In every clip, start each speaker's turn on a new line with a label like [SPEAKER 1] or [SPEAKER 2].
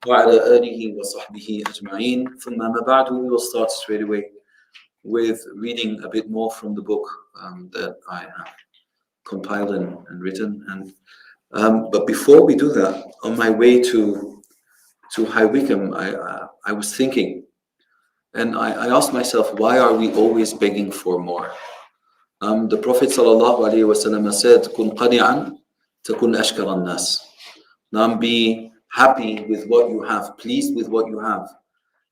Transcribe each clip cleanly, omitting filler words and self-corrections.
[SPEAKER 1] وعلى آله وصحبه أجمعين ثم ما بعد. We will start straight away with reading a bit more from the book that I have compiled and written. But before we do that, on my way to High Wycombe, I was thinking, and I asked myself, why are we always begging for more? The Prophet ﷺ said, "Kun qani'an, takun ashkar an-nas." Now be happy with what you have, pleased with what you have,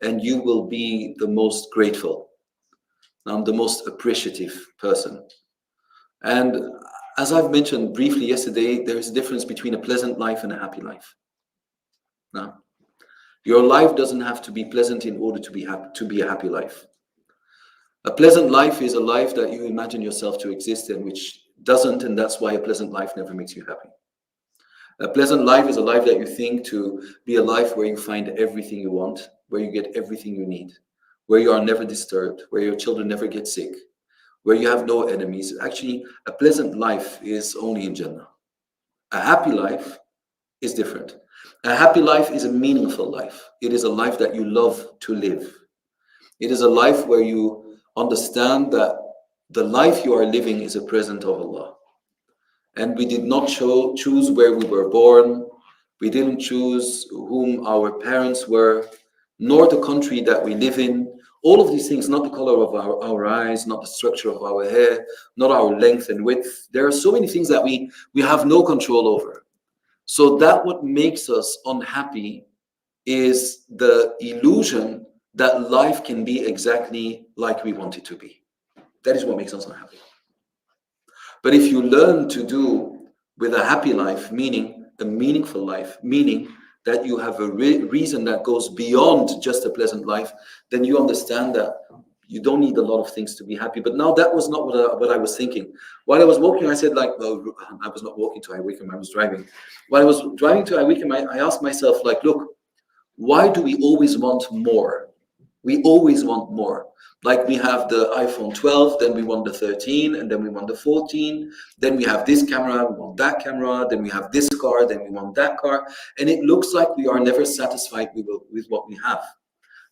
[SPEAKER 1] and you will be the most grateful. I'm the most appreciative person. And as I've mentioned briefly yesterday, there is a difference between a pleasant life and a happy life. Now, your life doesn't have to be pleasant in order to be happy, to be a happy life. A pleasant life is a life that you imagine yourself to exist in, which doesn't, and that's why a pleasant life never makes you happy. A pleasant life is a life that you think to be a life where you find everything you want, where you get everything you need, where you are never disturbed, where your children never get sick, where you have no enemies. Actually, a pleasant life is only in Jannah. A happy life is different. A happy life is a meaningful life. It is a life that you love to live. It is a life where you understand that the life you are living is a present of Allah. And we did not choose where we were born. We didn't choose whom our parents were, nor the country that we live in. All of these things, not the color of our eyes, not the structure of our hair, not our length and width. There are so many things that we have no control over. So that what makes us unhappy is the illusion that life can be exactly like we want it to be. That is what makes us unhappy. But if you learn to do with a happy life, meaning a meaningful life, meaning that you have a reason that goes beyond just a pleasant life, then you understand that you don't need a lot of things to be happy. But now that was not what I was thinking. While I was walking, I said, well, I was not walking to High Wycombe, I was driving. While I was driving to High Wycombe, I asked myself, look, why do we always want more? We always want more. Like we have the iPhone 12, then we want the 13, and then we want the 14. Then we have this camera, we want that camera. Then we have this car, then we want that car. And it looks like we are never satisfied with what we have.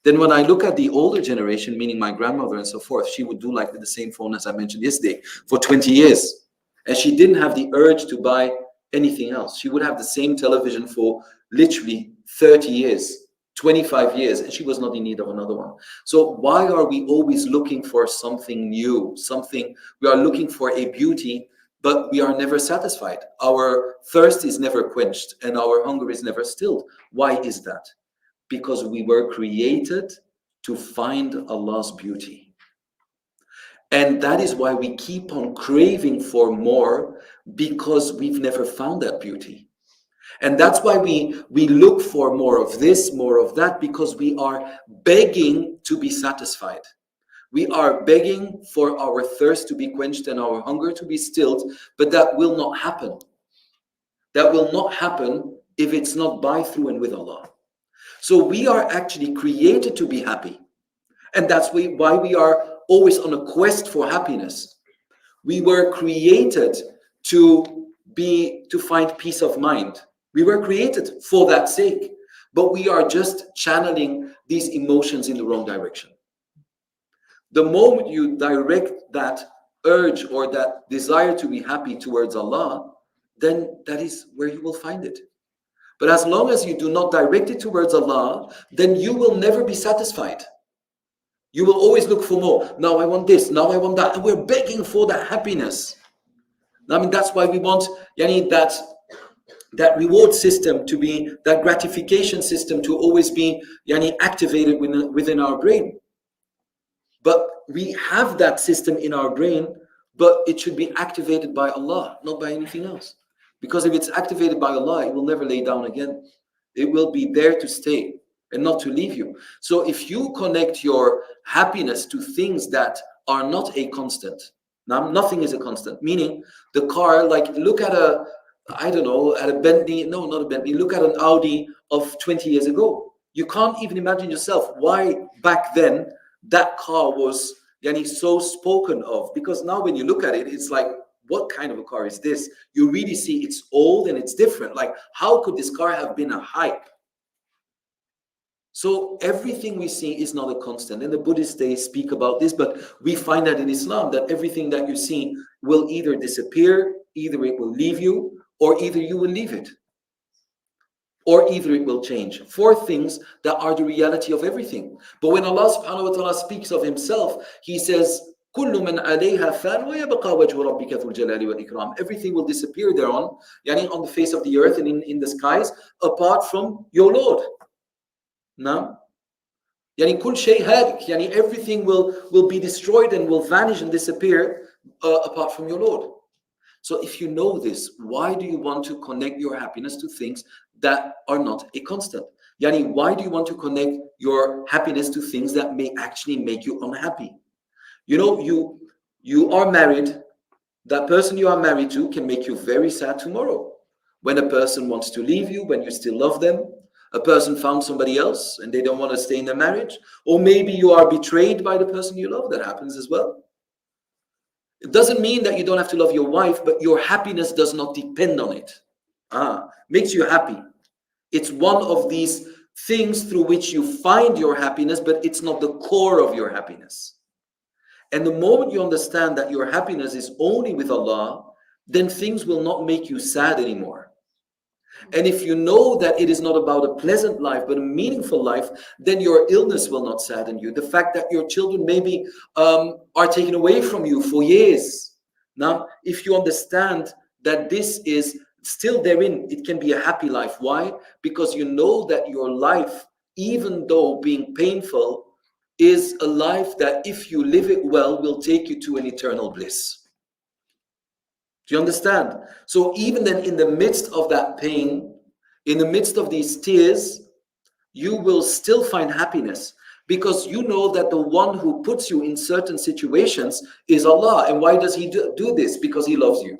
[SPEAKER 1] Then when I look at the older generation, meaning my grandmother and so forth, she would do like the same phone as I mentioned yesterday for 20 years. And she didn't have the urge to buy anything else. She would have the same television for literally 30 years. 25 years, and she was not in need of another one. So why are we always looking for something new, something? We are looking for a beauty, but we are never satisfied. Our thirst is never quenched and our hunger is never stilled. Why is that? Because we were created to find Allah's beauty. And that is why we keep on craving for more, because we've never found that beauty. And that's why we look for more of this, more of that, because we are begging to be satisfied. We are begging for our thirst to be quenched and our hunger to be stilled, but that will not happen. That will not happen if it's not by, through, and with Allah. So we are actually created to be happy. And that's why we are always on a quest for happiness. We were created to find peace of mind. We were created for that sake, but we are just channeling these emotions in the wrong direction. The moment you direct that urge or that desire to be happy towards Allah, then that is where you will find it. But as long as you do not direct it towards Allah, then you will never be satisfied. You will always look for more. Now I want this, now I want that. And we're begging for that happiness. I mean, that's why we want that reward system to be, that gratification system to always be activated within our brain. But we have that system in our brain, but it should be activated by Allah, not by anything else. Because if it's activated by Allah, it will never lay down again. It will be there to stay and not to leave you. So if you connect your happiness to things that are not a constant, now nothing is a constant, meaning the car, like look at a Bentley, no, not a Bentley, look at an Audi of 20 years ago. You can't even imagine yourself why back then that car was so spoken of, because now when you look at it, it's like, what kind of a car is this? You really see it's old and it's different. Like, how could this car have been a hype? So everything we see is not a constant. And the Buddhists, they speak about this, but we find that in Islam, that everything that you see will either disappear, either it will leave you, or either you will leave it, or either it will change. Four things that are the reality of everything. But when Allah subhanahu wa ta'ala speaks of himself, he says, كل من عليها فان ويبقى وجه ربك ذو الجلال والإكرام. Everything will disappear thereon, yani on the face of the earth and in the skies, apart from your Lord. Now, yani كل شيء هالك, yani everything will be destroyed and will vanish and disappear apart from your Lord. So if you know this, why do you want to connect your happiness to things that are not a constant? Yani, why do you want to connect your happiness to things that may actually make you unhappy? You know, you are married. That person you are married to can make you very sad tomorrow. When a person wants to leave you, when you still love them, a person found somebody else and they don't want to stay in their marriage, or maybe you are betrayed by the person you love. That happens as well. It doesn't mean that you don't have to love your wife, but your happiness does not depend on it. Makes you happy. It's one of these things through which you find your happiness, but it's not the core of your happiness. And the moment you understand that your happiness is only with Allah, then things will not make you sad anymore. And if you know that it is not about a pleasant life, but a meaningful life, then your illness will not sadden you. The fact that your children maybe are taken away from you for years. Now, if you understand that this is still therein, it can be a happy life. Why? Because you know that your life, even though being painful, is a life that if you live it well, will take you to an eternal bliss. Do you understand? So even then, in the midst of that pain, in the midst of these tears, you will still find happiness, because you know that the one who puts you in certain situations is Allah. And why does he do this? Because he loves you.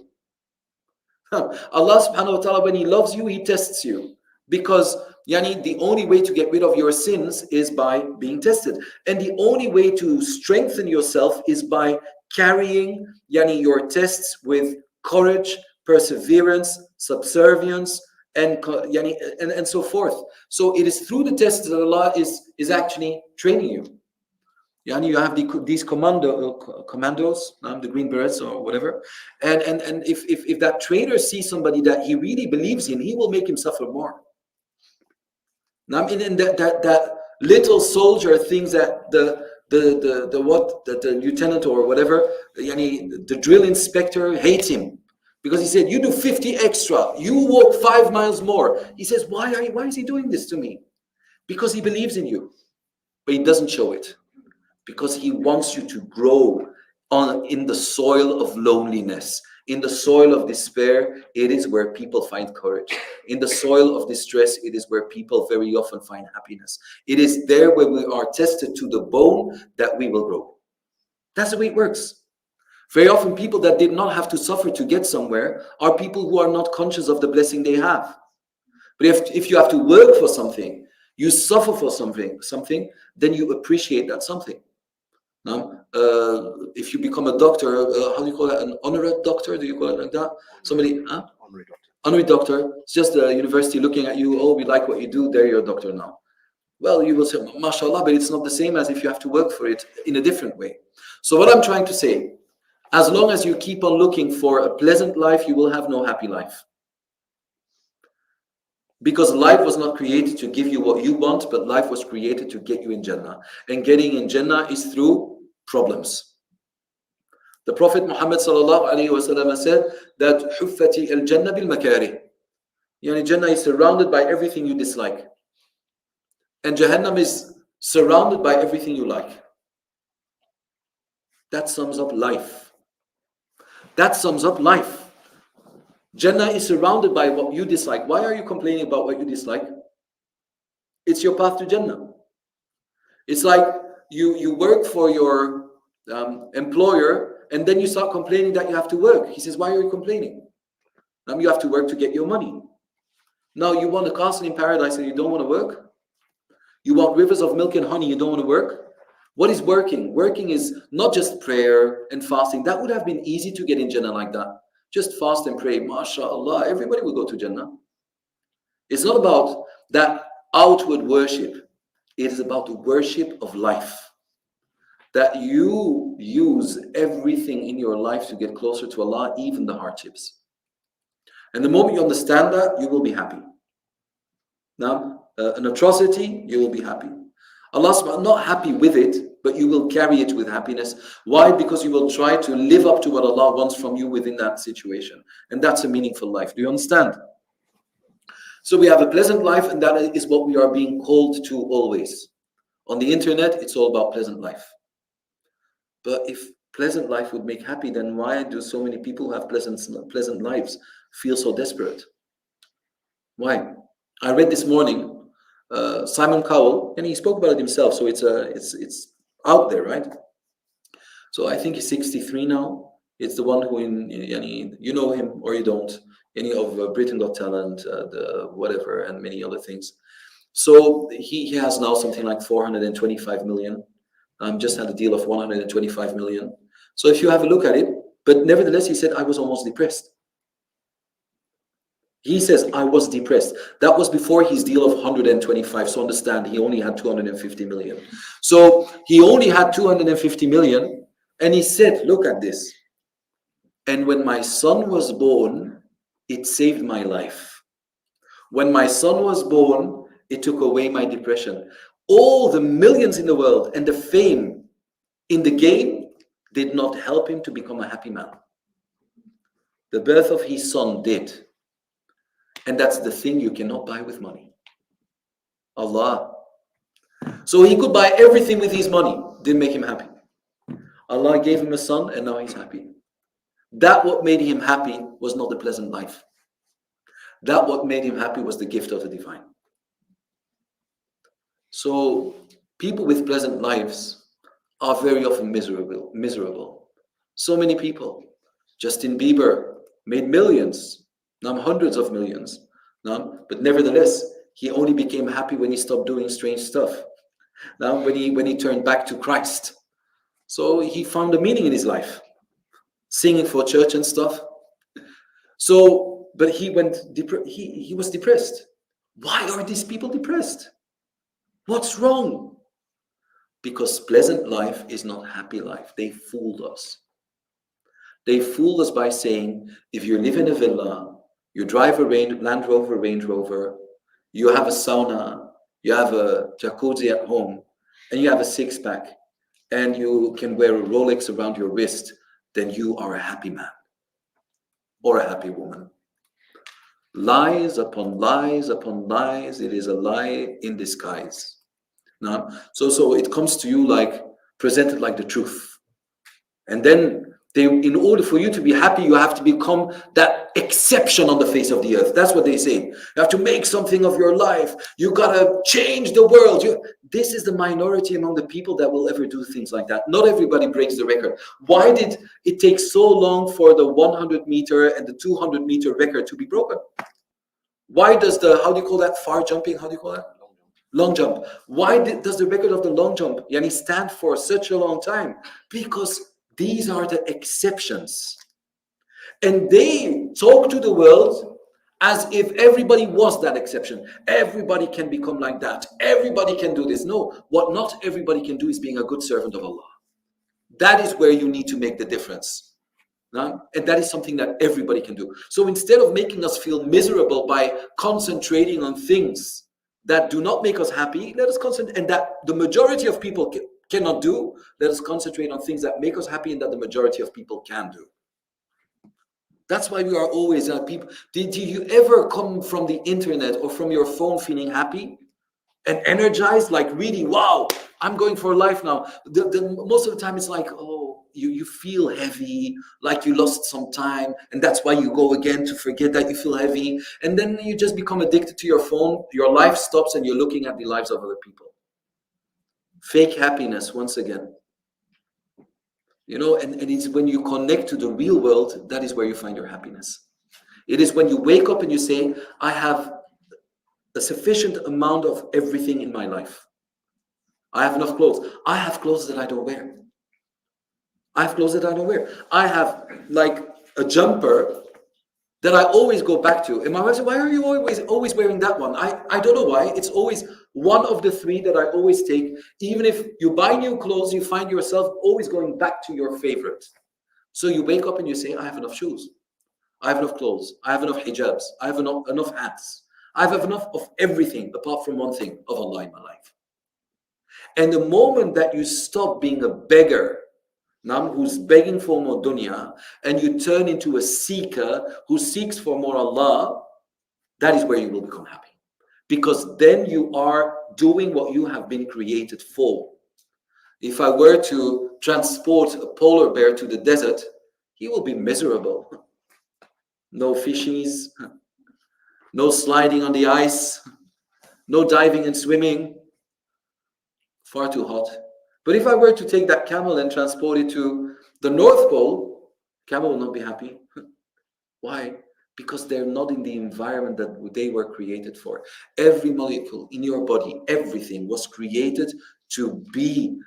[SPEAKER 1] Allah subhanahu wa ta'ala, when he loves you, he tests you. Because yani, the only way to get rid of your sins is by being tested. And the only way to strengthen yourself is by carrying yani, your tests with courage, perseverance, subservience, and so forth. So it is through the tests that Allah is actually training you. Yani, you have these commandos, the green berets or whatever. And if that trainer sees somebody that he really believes in, he will make him suffer more. Now, in that little soldier thinks that the lieutenant or whatever, the drill inspector hates him because he said, you do 50 extra, you walk 5 miles more. He says, why is he doing this to me? Because he believes in you, but he doesn't show it, because he wants you to grow in the soil of loneliness. In the soil of despair, it is where people find courage. In the soil of distress, it is where people very often find happiness. It is there where we are tested to the bone that we will grow. That's the way it works. Very often, people that did not have to suffer to get somewhere are people who are not conscious of the blessing they have. But if you have to work for something, you suffer for something, then you appreciate that something. Now, if you become a doctor, how do you call it? An honorary doctor? Do you call it like that? Somebody,
[SPEAKER 2] Honorary doctor.
[SPEAKER 1] Honorary doctor. It's just the university looking at you. Oh, we like what you do. There, you're a doctor now. Well, you will say, mashallah, but it's not the same as if you have to work for it in a different way. So what I'm trying to say, as long as you keep on looking for a pleasant life, you will have no happy life. Because life was not created to give you what you want, but life was created to get you in Jannah. And getting in Jannah is through problems. The Prophet Muhammad sallallahu alaihi wasallam said that huffati al-jannah bil makarih. Yani Jannah is surrounded by everything you dislike. And Jahannam is surrounded by everything you like. That sums up life. That sums up life. Jannah is surrounded by what you dislike. Why are you complaining about what you dislike? It's your path to Jannah. It's like you work for your employer, and then you start complaining that you have to work. He says, why are you complaining? You have to work to get your money. Now you want a castle in paradise and you don't want to work? You want rivers of milk and honey, you don't want to work? What is working? Working is not just prayer and fasting. That would have been easy to get in Jannah like that. Just fast and pray, mashallah, everybody will go to Jannah. It's not about that outward worship. It is about the worship of life. That you use everything in your life to get closer to Allah, even the hardships. And the moment you understand that, you will be happy. Now, an atrocity, you will be happy. Allah subhanahu not happy with it, but you will carry it with happiness. Why? Because you will try to live up to what Allah wants from you within that situation. And that's a meaningful life. Do you understand? So we have a pleasant life, and that is what we are being called to always. On the internet, it's all about pleasant life. But if pleasant life would make happy, then why do so many people who have pleasant lives feel so desperate? Why? I read this morning Simon Cowell, and he spoke about it himself, so it's out there, right? So I think he's 63 now. It's the one who, you know him or you don't, any of Britain Got Talent, the whatever, and many other things. So he has now something like 425 million. Just had a deal of 125 million. So if you have a look at it, but nevertheless, he said, I was almost depressed. He says, I was depressed. That was before his deal of 125. So understand, he only had 250 million. So he only had 250 million. And he said, look at this. And when my son was born, it saved my life. When my son was born, it took away my depression. All the millions in the world and the fame in the game did not help him to become a happy man. The birth of his son did. And that's the thing you cannot buy with money. Allah. So he could buy everything with his money. Didn't make him happy. Allah gave him a son and now he's happy. That what made him happy was not the pleasant life. That what made him happy was the gift of the divine. So people with pleasant lives are very often miserable. So many people. Justin Bieber made millions, now hundreds of millions. Now, but nevertheless, he only became happy when he stopped doing strange stuff. Now, when he turned back to Christ. So he found a meaning in his life. Singing for church and stuff. So, but he was depressed. Why are these people depressed? What's wrong? Because pleasant life is not happy life. They fooled us. They fooled us by saying, if you live in a villa, you drive a Land Rover, Range Rover, you have a sauna, you have a jacuzzi at home, and you have a six-pack, and you can wear a Rolex around your wrist, then you are a happy man or a happy woman. Lies upon lies upon lies. It is a lie in disguise. Now, so it comes to you like presented like the truth, and then in order for you to be happy, you have to become that exception on the face of the earth. That's what they say. You have to make something of your life. You gotta change the world. This is the minority among the people that will ever do things like that. Not everybody breaks the record. Why did it take so long for the 100-meter and the 200-meter record to be broken? Why does how do you call that, far jumping? How do you call that? Long jump. Why does the record of the long jump stand for such a long time? Because these are the exceptions. And they talk to the world as if everybody was that exception. Everybody can become like that. Everybody can do this. No, what not everybody can do is being a good servant of Allah. That is where you need to make the difference. And that is something that everybody can do. So instead of making us feel miserable by concentrating on things that do not make us happy, let us concentrate, and that the majority of people cannot do, let us concentrate on things that make us happy and that the majority of people can do. That's why we are always people. Did you ever come from the internet or from your phone feeling happy and energized, like really, wow, I'm going for life now? Most of the time it's like, oh, you feel heavy, like you lost some time, and that's why you go again to forget that you feel heavy, and then you just become addicted to your phone. Your life stops and you're looking at the lives of other people. Fake happiness, once again. And it's when you connect to the real world, that is where you find your happiness. It is when you wake up and you say, I have a sufficient amount of everything in my life. I have enough clothes. I have clothes that I don't wear. I have clothes that I don't wear. I have like a jumper that I always go back to. And my wife said, why are you always wearing that one? I don't know why. It's always one of the three that I always take. Even if you buy new clothes, you find yourself always going back to your favorite. So you wake up and you say, I have enough shoes, I have enough clothes, I have enough hijabs, I have enough hats, I have enough of everything apart from one thing, of Allah in my life. And the moment that you stop being a beggar, who's begging for more dunya, and you turn into a seeker who seeks for more Allah, that is where you will become happy. Because then you are doing what you have been created for. If I were to transport a polar bear to the desert, he will be miserable. No fishies, no sliding on the ice, no diving and swimming. Far too hot. But if I were to take that camel and transport it to the North Pole, camel will not be happy. Why? Because they're not in the environment that they were created for. Every molecule in your body, everything was created to be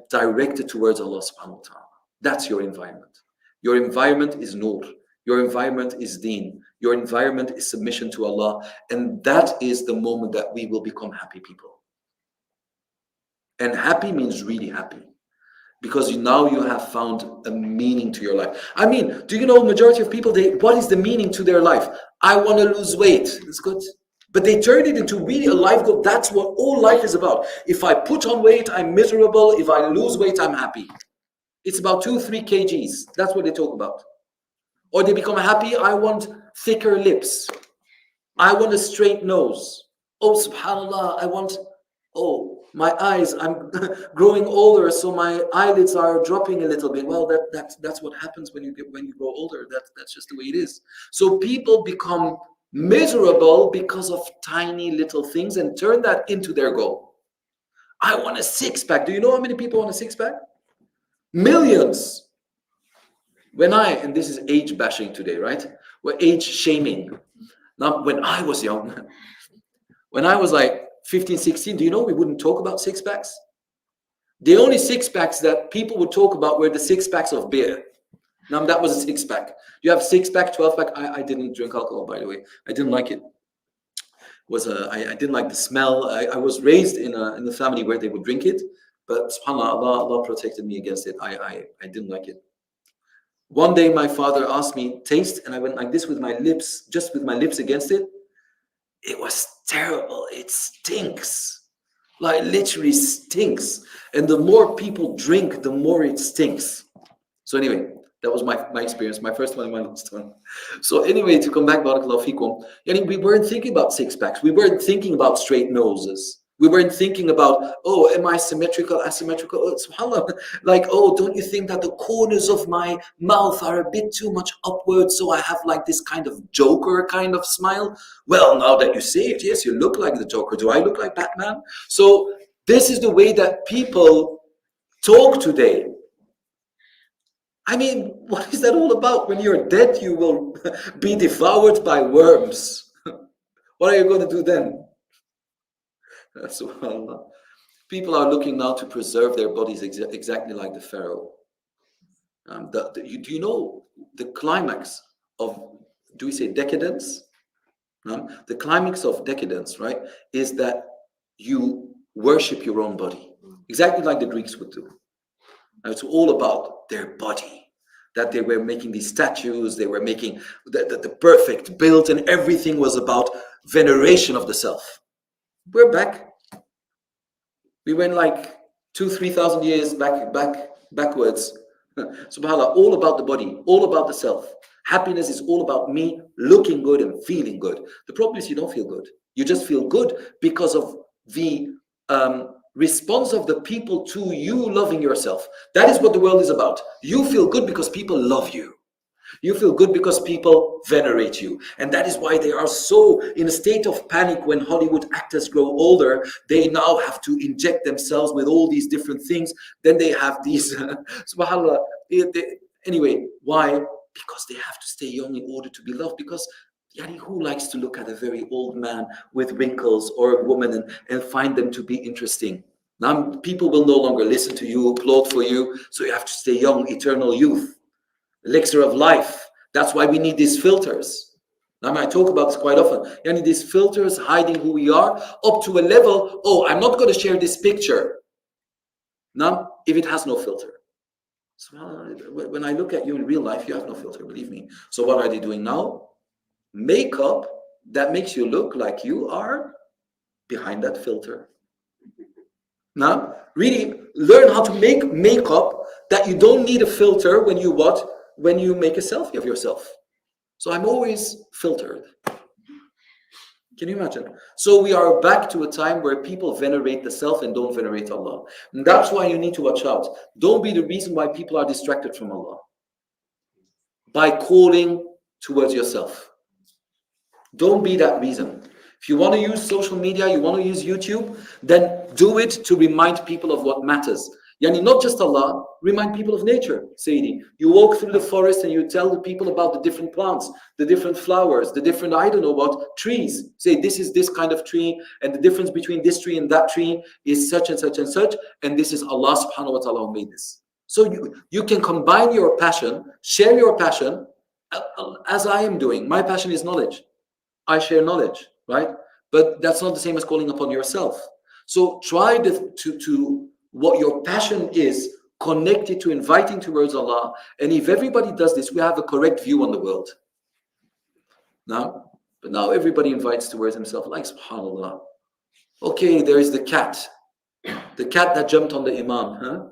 [SPEAKER 1] directed towards Allah subhanahu wa ta'ala. That's your environment. Your environment is nur. Your environment is deen. Your environment is submission to Allah. And that is the moment that we will become happy people. And happy means really happy. Because now you have found a meaning to your life. I mean, do you know majority of people, what is the meaning to their life? I want to lose weight. It's good. But they turn it into really a life goal. That's what all life is about. If I put on weight, I'm miserable. If I lose weight, I'm happy. It's about 2-3 kgs. That's what they talk about. Or they become happy. I want thicker lips. I want a straight nose. Oh, subhanallah, I want, my eyes, I'm growing older, so my eyelids are dropping a little bit. Well, that's what happens when you grow older. That's just the way it is. So people become miserable because of tiny little things and turn that into their goal. I want a six-pack. Do you know how many people want a six-pack? Millions. And this is age bashing today, right? We're age shaming. Now, when I was young, when I was like 15, 16, do you know we wouldn't talk about six-packs? The only six-packs that people would talk about were the six-packs of beer. Now, that was a six-pack. You have six-pack, 12-pack. I didn't drink alcohol, by the way. I didn't like it. I didn't like the smell. I was raised in a family where they would drink it, but subhanAllah, Allah protected me against it. I didn't like it. One day, my father asked me, taste, and I went like this with my lips, just with my lips against it. It was terrible. It stinks. Like literally stinks. And the more people drink, the more it stinks. So anyway, that was my experience, my first one and my last one. So anyway, to come back, barakallahu feekum, we weren't thinking about six-packs. We weren't thinking about straight noses. We weren't thinking about, am I symmetrical, asymmetrical? SubhanAllah. Like, don't you think that the corners of my mouth are a bit too much upwards, so I have like this kind of Joker kind of smile? Well, now that you say it, yes, you look like the Joker. Do I look like Batman? So this is the way that people talk today. I mean, what is that all about? When you're dead, you will be devoured by worms. What are you going to do then? SubhanAllah. People are looking now to preserve their bodies exactly like the Pharaoh. Do you know the climax of, do we say decadence? The climax of decadence, right, is that you worship your own body, exactly like the Greeks would do. Now, it's all about their body, that they were making these statues, they were making the perfect build, and everything was about veneration of the self. We're back. We went like 2,000-3,000 years backwards. SubhanAllah, all about the body, all about the self. Happiness is all about me looking good and feeling good. The problem is you don't feel good. You just feel good because of the response of the people to you loving yourself. That is what the world is about. You feel good because people love you. You feel good because people venerate you. And that is why they are so in a state of panic when Hollywood actors grow older. They now have to inject themselves with all these different things. Then they have these, subhanAllah. Anyway, why? Because they have to stay young in order to be loved. Because who likes to look at a very old man with wrinkles or a woman and find them to be interesting? Now people will no longer listen to you, applaud for you. So you have to stay young, eternal youth. Elixir of life. That's why we need these filters. Now, I talk about this quite often. Yani these filters hiding who we are up to a level, oh, I'm not going to share this picture. Now, if it has no filter. So when I look at you in real life, you have no filter, believe me. So what are they doing now? Makeup that makes you look like you are behind that filter. Now, really learn how to make makeup that you don't need a filter when you what? When you make a selfie of yourself. So I'm always filtered. Can you imagine? So we are back to a time where people venerate the self and don't venerate Allah. And that's why you need to watch out. Don't be the reason why people are distracted from Allah. By calling towards yourself. Don't be that reason. If you want to use social media, you want to use YouTube, then do it to remind people of what matters. Yani not just Allah, remind people of nature, Sayyidi. You walk through the forest and you tell the people about the different plants, the different flowers, the different, I don't know what, trees. Say this is this kind of tree, and the difference between this tree and that tree is such and such and such, and this is Allah subhanahu wa ta'ala who made this. So you can combine your passion, share your passion, as I am doing. My passion is knowledge. I share knowledge, right? But that's not the same as calling upon yourself. So try to what your passion is, connect it to inviting towards Allah. And if everybody does this, we have a correct view on the world. But now everybody invites towards himself, like subhanallah. Okay, there is the cat that jumped on the imam, huh?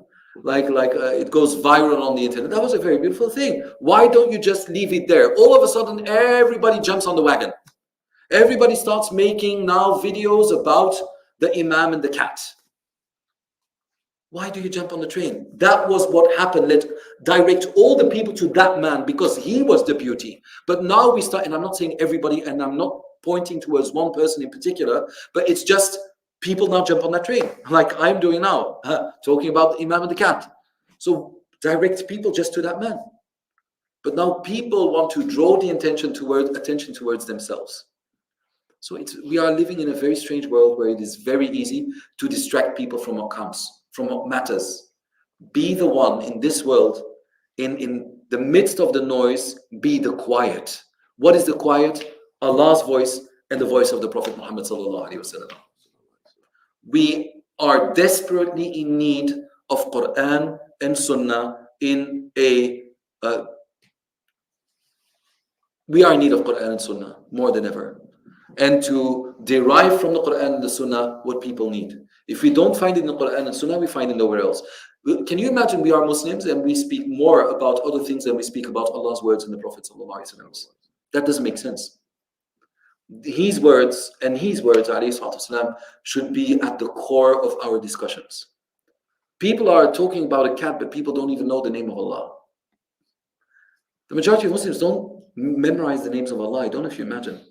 [SPEAKER 1] It goes viral on the internet. That was a very beautiful thing. Why don't you just leave it there? All of a sudden, everybody jumps on the wagon. Everybody starts making now videos about the imam and the cat. Why do you jump on the train? That was what happened. Let's direct all the people to that man because he was the beauty. But now we start, and I'm not saying everybody, and I'm not pointing towards one person in particular, but it's just people now jump on that train, like I'm doing now, talking about the imam and the cat. So direct people just to that man. But now people want to draw the attention towards themselves. So we are living in a very strange world where it is very easy to distract people from what counts, from what matters. Be the one in this world, in the midst of the noise, be the quiet. What is the quiet? Allah's voice and the voice of the Prophet Muhammad sallallahu alaihi wasallam. We are desperately in need of Quran and Sunnah we are in need of Quran and Sunnah more than ever. And to derive from the Quran and the Sunnah what people need. If we don't find it in the Quran and Sunnah, we find it nowhere else. Can you imagine we are Muslims and we speak more about other things than we speak about Allah's words and the Prophet sallallahu alaihi wasallam? That doesn't make sense. His words alayhi salatu wasalam, should be at the core of our discussions. People are talking about a cat, but people don't even know the name of Allah. The majority of Muslims don't memorize the names of Allah. I don't know if you imagine.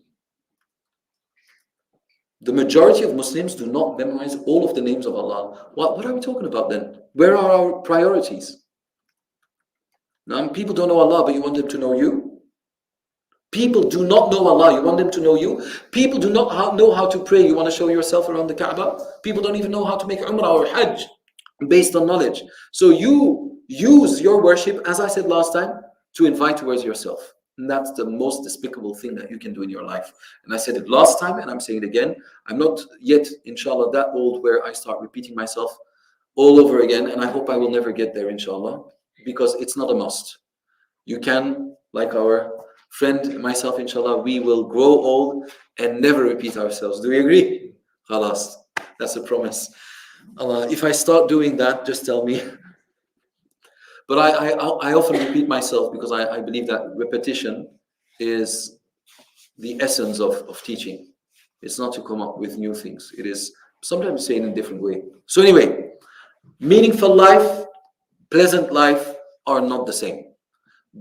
[SPEAKER 1] The majority of Muslims do not memorize all of the names of Allah. What are we talking about then? Where are our priorities? Now, people don't know Allah, but you want them to know you? People do not know Allah, you want them to know you? People do not know how to pray, you want to show yourself around the Kaaba? People don't even know how to make Umrah or Hajj based on knowledge. So you use your worship, as I said last time, to invite towards yourself. And that's the most despicable thing that you can do in your life. And I said it last time, and I'm saying it again. I'm not yet, inshallah, that old where I start repeating myself all over again. And I hope I will never get there, inshallah, because it's not a must. You can, like our friend, myself, inshallah, we will grow old and never repeat ourselves. Do we agree? Khalas. That's a promise. Allah, if I start doing that, just tell me. But I often repeat myself because I believe that repetition is the essence of teaching. It's not to come up with new things. It is sometimes say in a different way. So anyway, meaningful life, pleasant life are not the same.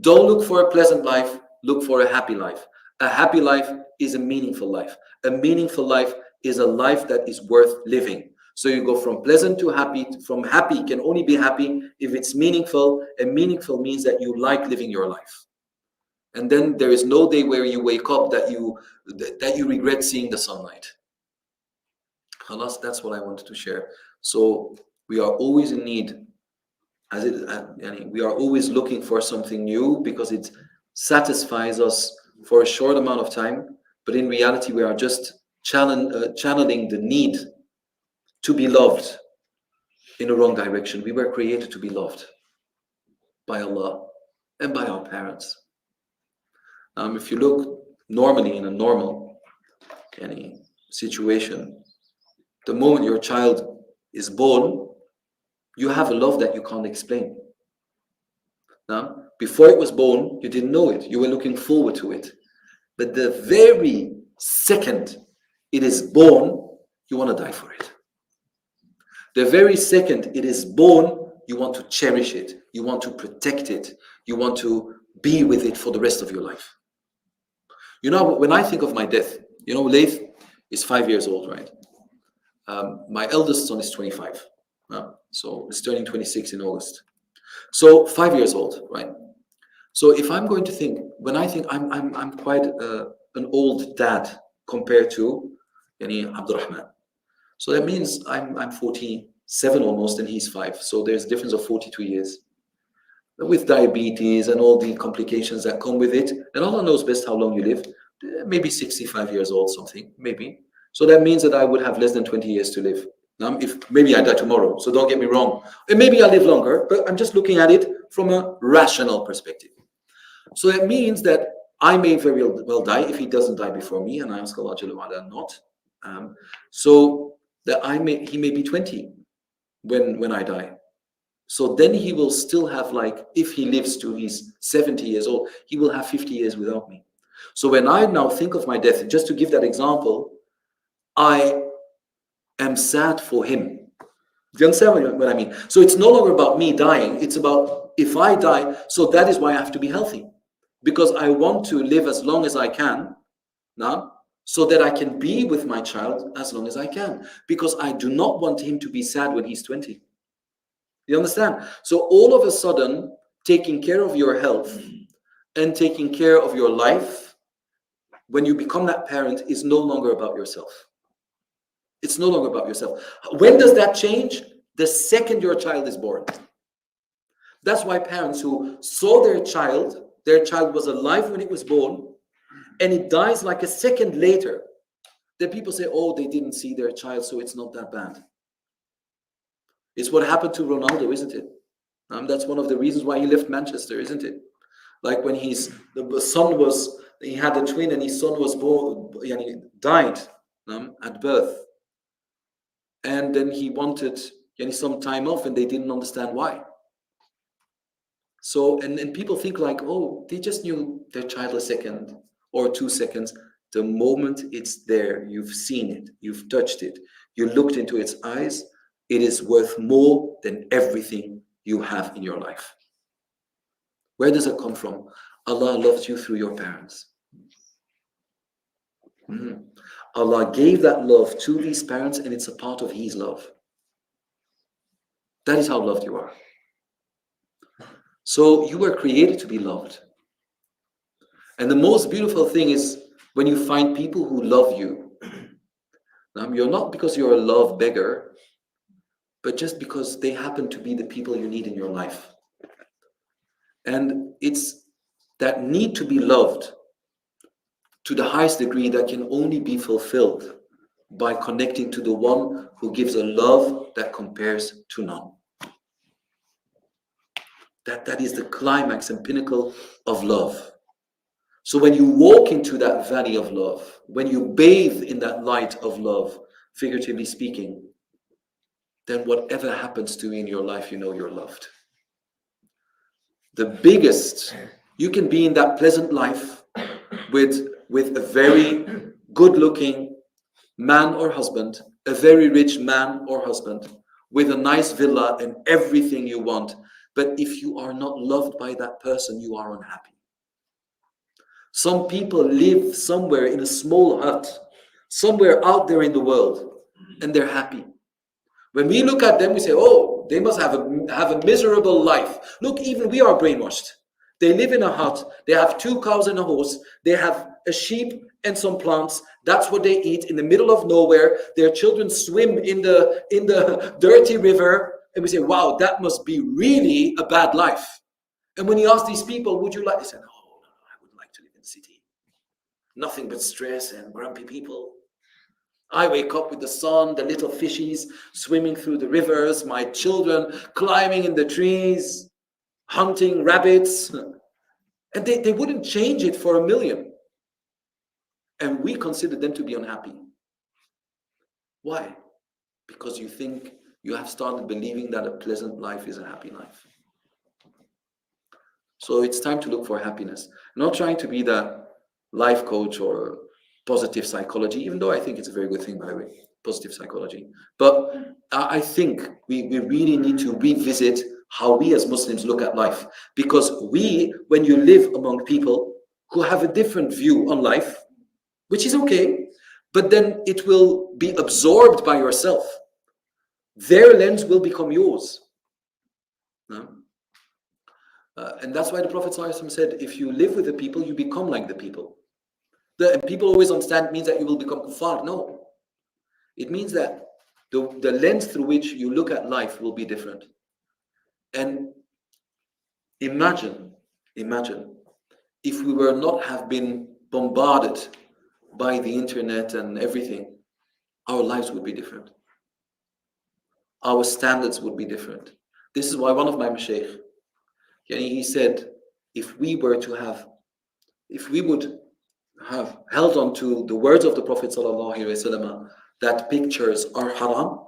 [SPEAKER 1] Don't look for a pleasant life, look for a happy life. A happy life is a meaningful life. A meaningful life is a life that is worth living. So you go from pleasant to happy. From happy can only be happy if it's meaningful, and meaningful means that you like living your life. And then there is no day where you wake up that you regret seeing the sunlight. Khalas, that's what I wanted to share. So we are always in need, we are always looking for something new because it satisfies us for a short amount of time, but in reality we are just channeling the need to be loved in the wrong direction. We were created to be loved by Allah and by our parents. If you look normally in a normal any situation, the moment your child is born, you have a love that you can't explain. Now, before it was born, you didn't know it. You were looking forward to it. But the very second it is born, you want to die for it. The very second it is born, you want to cherish it. You want to protect it. You want to be with it for the rest of your life. You know, when I think of my death, you know, Leif is 5 years old, right? My eldest son is 25. So he's turning 26 in August. So 5 years old, right? So if I'm going to think, when I think I'm quite an old dad compared to Abdurrahman. So that means I'm 47 almost and he's 5. So there's a difference of 42 years. With diabetes and all the complications that come with it, and Allah knows best how long you live, maybe 65 years old, something, maybe. So that means that I would have less than 20 years to live. Now, if maybe I die tomorrow, so don't get me wrong. And maybe I live longer, but I'm just looking at it from a rational perspective. So that means that I may very well die if he doesn't die before me, and I ask Allah Jalla wa'ala not. So that he may be 20 when I die. So then he will still have, like, if he lives to he's 70 years old, he will have 50 years without me. So when I now think of my death, just to give that example, I am sad for him. Do you understand what I mean? So it's no longer about me dying. It's about if I die. So that is why I have to be healthy, because I want to live as long as I can now, so that I can be with my child as long as I can, because I do not want him to be sad when he's 20. You understand? So all of a sudden, taking care of your health and taking care of your life, when you become that parent, is no longer about yourself. It's no longer about yourself. When does that change? The second your child is born. That's why parents who saw their child was alive when it was born, and it dies like a second later, then people say, oh, they didn't see their child, so it's not that bad. It's what happened to Ronaldo, isn't it? That's one of the reasons why he left Manchester, isn't it? Like when he had a twin and his son was born, died at birth. And then he wanted some time off and they didn't understand why. So, and people think like, oh, they just knew their child a second or 2 seconds. The moment it's there, you've seen it, you've touched it, you looked into its eyes, it is worth more than everything you have in your life. Where does it come from? Allah loves you through your parents. Allah gave that love to these parents, and it's a part of His love. That is how loved you are. So you were created to be loved. And the most beautiful thing is when you find people who love you. You're not because you're a love beggar, but just because they happen to be the people you need in your life. And it's that need to be loved to the highest degree that can only be fulfilled by connecting to the one who gives a love that compares to none. That is the climax and pinnacle of love. So when you walk into that valley of love, when you bathe in that light of love, figuratively speaking, then whatever happens to you in your life, you know you're loved. The biggest, you can be in that pleasant life with a very good-looking man or husband, a very rich man or husband, with a nice villa and everything you want. But if you are not loved by that person, you are unhappy. Some people live somewhere in a small hut, somewhere out there in the world, and they're happy. When we look at them, we say, oh, they must have a miserable life. Look, even we are brainwashed. They live in a hut, they have 2 cows and a horse, they have a sheep and some plants. That's what they eat in the middle of nowhere. Their children swim in the dirty river. And we say, wow, that must be really a bad life. And when you ask these people, would you like? They say, no, I would like to live in the city. Nothing but stress and grumpy people. I wake up with the sun, the little fishies swimming through the rivers, my children climbing in the trees, hunting rabbits. And they wouldn't change it for a million. And we consider them to be unhappy. Why? Because you think you have started believing that a pleasant life is a happy life. So it's time to look for happiness. I'm not trying to be the life coach or positive psychology, even though I think it's a very good thing, by the way, positive psychology. But I think we really need to revisit how we as Muslims look at life. Because when you live among people who have a different view on life, which is okay, but then it will be absorbed by yourself. Their lens will become yours. No? And that's why the Prophet ﷺ said, if you live with the people, you become like the people. And people always understand it means that you will become kuffar. No. It means that the lens through which you look at life will be different. And imagine if we were not have been bombarded by the internet and everything, our lives would be different. Our standards would be different. This is why one of my mashaykh, he said, if we would have held on to the words of the Prophet ﷺ, that pictures are haram,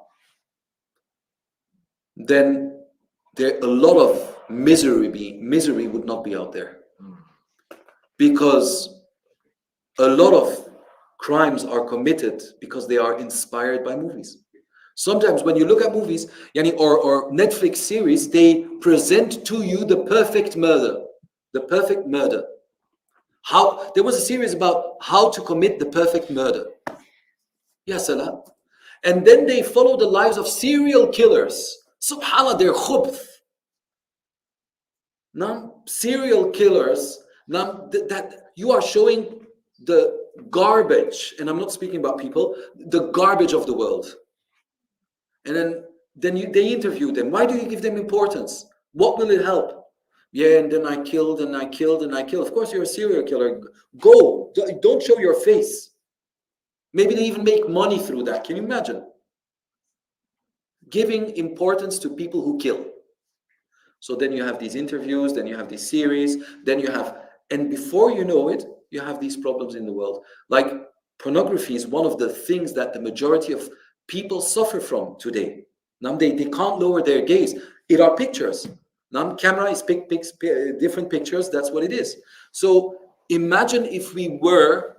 [SPEAKER 1] then a lot of misery would not be out there. Because a lot of crimes are committed because they are inspired by movies. Sometimes when you look at movies or Netflix series, they present to you the perfect murder. The perfect murder. There was a series about how to commit the perfect murder. Ya salam. And then they follow the lives of serial killers. Subhanallah, they're khubth. Now, serial killers, now that you are showing the garbage, and I'm not speaking about people, the garbage of the world. And then they interview them. Why do you give them importance? What will it help? Yeah, and then I killed and I killed and I killed. Of course, you're a serial killer. Go. Don't show your face. Maybe they even make money through that. Can you imagine? Giving importance to people who kill. So then you have these interviews, then you have these series, and before you know it, you have these problems in the world. Like pornography is one of the things that the majority of people suffer from today. Now they can't lower their gaze. It are pictures. Now camera is different pictures. That's what it is. So imagine if we were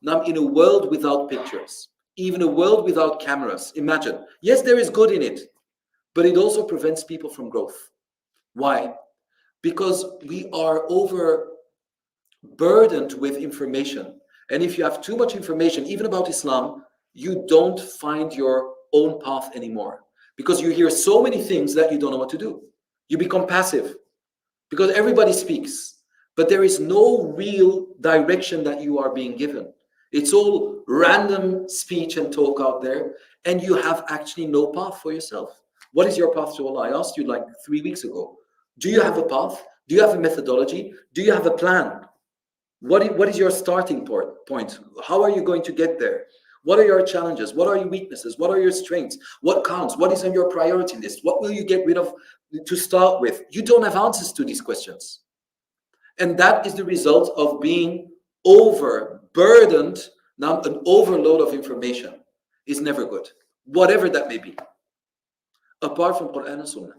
[SPEAKER 1] now in a world without pictures, even a world without cameras. Imagine. Yes, there is good in it, but it also prevents people from growth. Why? Because we are overburdened with information. And if you have too much information, even about Islam, you don't find your own path anymore. Because you hear so many things that you don't know what to do. You become passive. Because everybody speaks. But there is no real direction that you are being given. It's all random speech and talk out there. And you have actually no path for yourself. What is your path to Allah? I asked you like 3 weeks ago. Do you have a path? Do you have a methodology? Do you have a plan? What is your starting point? How are you going to get there? What are your challenges? What are your weaknesses? What are your strengths? What counts? What is on your priority list? What will you get rid of to start with? You don't have answers to these questions. And that is the result of being overburdened. Now, an overload of information is never good, whatever that may be, apart from Quran and Sunnah.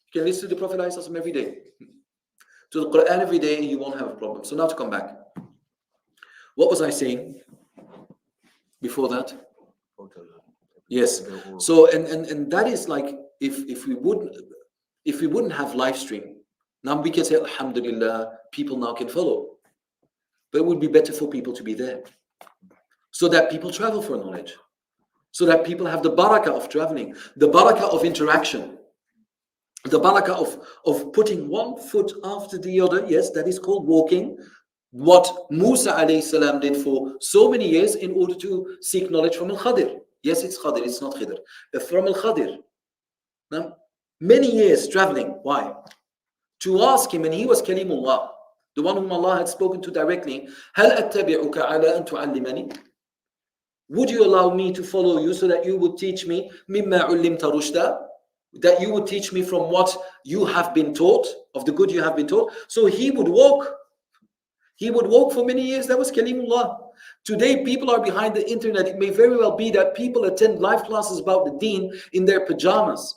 [SPEAKER 1] You can listen to the Prophet ﷺ every day. To the Quran every day, and you won't have a problem. So now to come back. What was I saying before that? Yes. So and that is like if we wouldn't have live stream, now we can say Alhamdulillah, people now can follow. But it would be better for people to be there. So that people travel for knowledge. So that people have the barakah of traveling, the barakah of interaction. The barakah of putting one foot after the other. Yes, that is called walking. What Musa alayhi salam did for so many years in order to seek knowledge from Al-Khadir. Yes, it's Khadir, it's not Khidr. From Al-Khadir. Now, many years traveling. Why? To ask him, and he was Kalimullah. the one whom Allah had spoken to directly, هَلْ أَتَّبِعُكَ عَلَىٰ أَن تُعَلِّمَنِي? Would you allow me to follow you so that you would teach me مِمَّا عُلِّمْتَ رُشْدًا? That you would teach me from what you have been taught, of the good you have been taught. So he would walk. He would walk for many years. That was Kalimullah. Today, people are behind the internet. It may very well be that people attend live classes about the deen in their pajamas,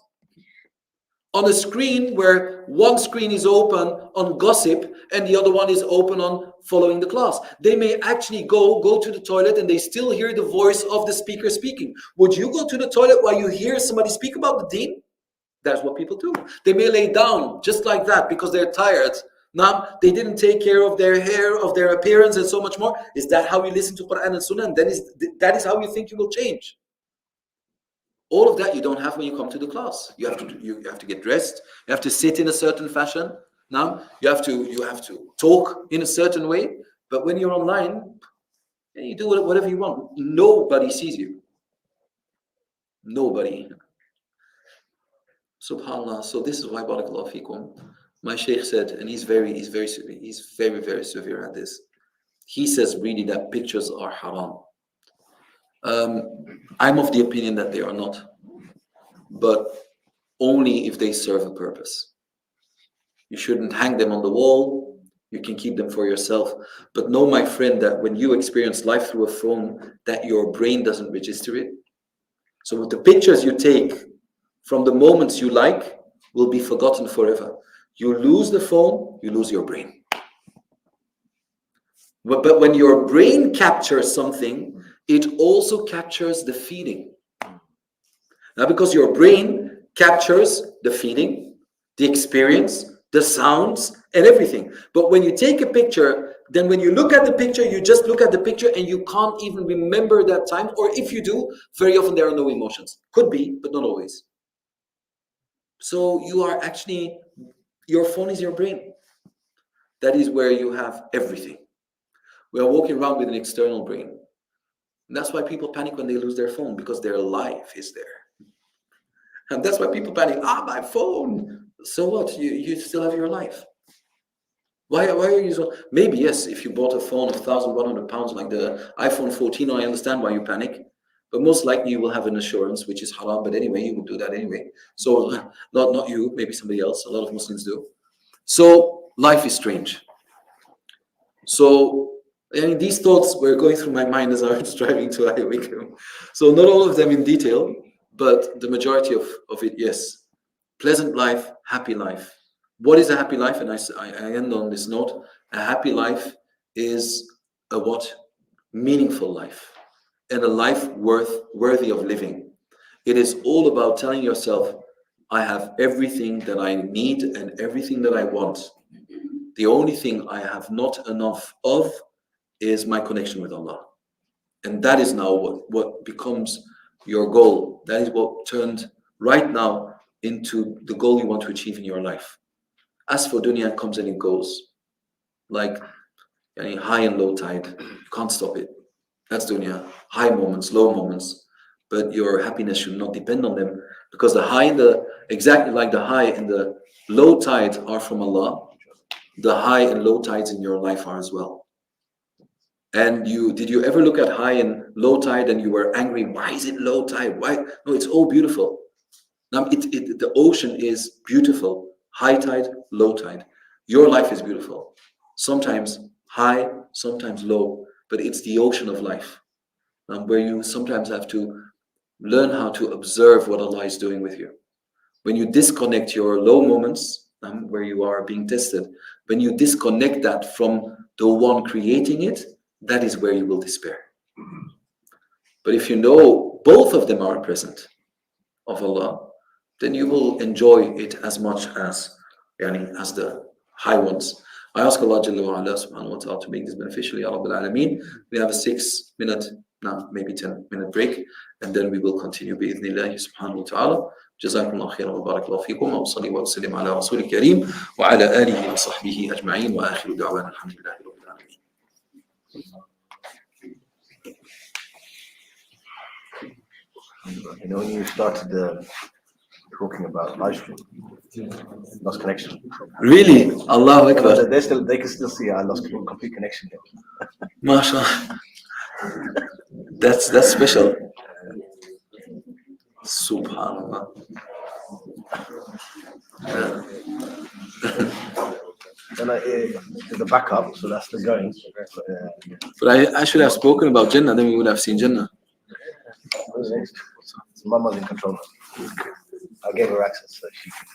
[SPEAKER 1] on a screen where one screen is open on gossip and the other one is open on following the class. They may actually go to the toilet and they still hear the voice of the speaker speaking. Would you go to the toilet while you hear somebody speak about the deen? That's what people do. They may lay down just like that because they're tired. Now, they didn't take care of their hair, of their appearance, and so much more. Is that how you listen to Quran and Sunnah? And that is how you think you will change. All of that you don't have when you come to the class. You have to get dressed. You have to sit in a certain fashion. Now, you have to talk in a certain way. But when you're online, you do whatever you want. Nobody sees you. Nobody. SubhanAllah. So this is why, barakallahu fikum, my Shaykh said, and he's very severe at this. He says really that pictures are haram. I'm of the opinion that they are not, but only if they serve a purpose. You shouldn't hang them on the wall. You can keep them for yourself. But know, my friend, that when you experience life through a phone, that your brain doesn't register it. So with the pictures you take from the moments you like will be forgotten forever. You lose the phone, you lose your brain. But when your brain captures something, it also captures the feeling. Now, because your brain captures the feeling, the experience, the sounds, and everything. But when you take a picture, then when you look at the picture, you just look at the picture and you can't even remember that time. Or if you do, very often there are no emotions. Could be, but not always. So you are actually, your phone is your brain. That is where you have everything. We are walking around with an external brain. And that's why people panic when they lose their phone, because their life is there. And that's why people panic, my phone. So what? You still have your life. Why are you so? Maybe, yes, if you bought a phone of £1,100 like the iPhone 14, I understand why you panic. But most likely you will have an assurance, which is haram. But anyway, you will do that anyway. So not you, maybe somebody else. A lot of Muslims do. So life is strange. So these thoughts were going through my mind as I was driving to Ayawikam. So not all of them in detail, but the majority of it, yes. Pleasant life, happy life. What is a happy life? And I end on this note. A happy life is a what? Meaningful life. And a life worthy of living. It is all about telling yourself, I have everything that I need and everything that I want. The only thing I have not enough of is my connection with Allah. And that is now what becomes your goal. That is what turned right now into the goal you want to achieve in your life. As for dunya, it comes and it goes. Like high and low tide. You can't stop it. That's dunya. High moments, low moments. But your happiness should not depend on them, because the high and exactly like the high and the low tide are from Allah, the high and low tides in your life are as well. And did you ever look at high and low tide and you were angry? Why is it low tide? Why? No, it's all beautiful. Now the ocean is beautiful. High tide, low tide. Your life is beautiful. Sometimes high, sometimes low, but it's the ocean of life, where you sometimes have to learn how to observe what Allah is doing with you. When you disconnect your low moments, where you are being tested, when you disconnect that from the one creating it, that is where you will despair. But if you know both of them are present of Allah, then you will enjoy it as much as the high ones. I ask Allah Jalla wa Ala subhanahu wa ta'ala to make this beneficial, Ya Rabbil Alameen. We have a 6-minute, now maybe 10-minute break, and then we will continue bi'idhnillahi subhanahu wa ta'ala. جزاكم الله خيرا وبارك الله فيكم وصلي وسلم على رسول الكريم وعلى آله وصحبه أجمعين وآخر دعوانا الحمد لله رب العالمين.
[SPEAKER 2] When you started talking about live stream. Lost connection.
[SPEAKER 1] Really? Allahu Akbar.
[SPEAKER 2] They can still see I lost complete connection here.
[SPEAKER 1] MashaAllah. That's special. Subhanallah.
[SPEAKER 2] And the backup, so that's the going.
[SPEAKER 1] But I should have spoken about Jannah, then we would have seen Jannah.
[SPEAKER 2] So Mama's in control. I gave her access so she can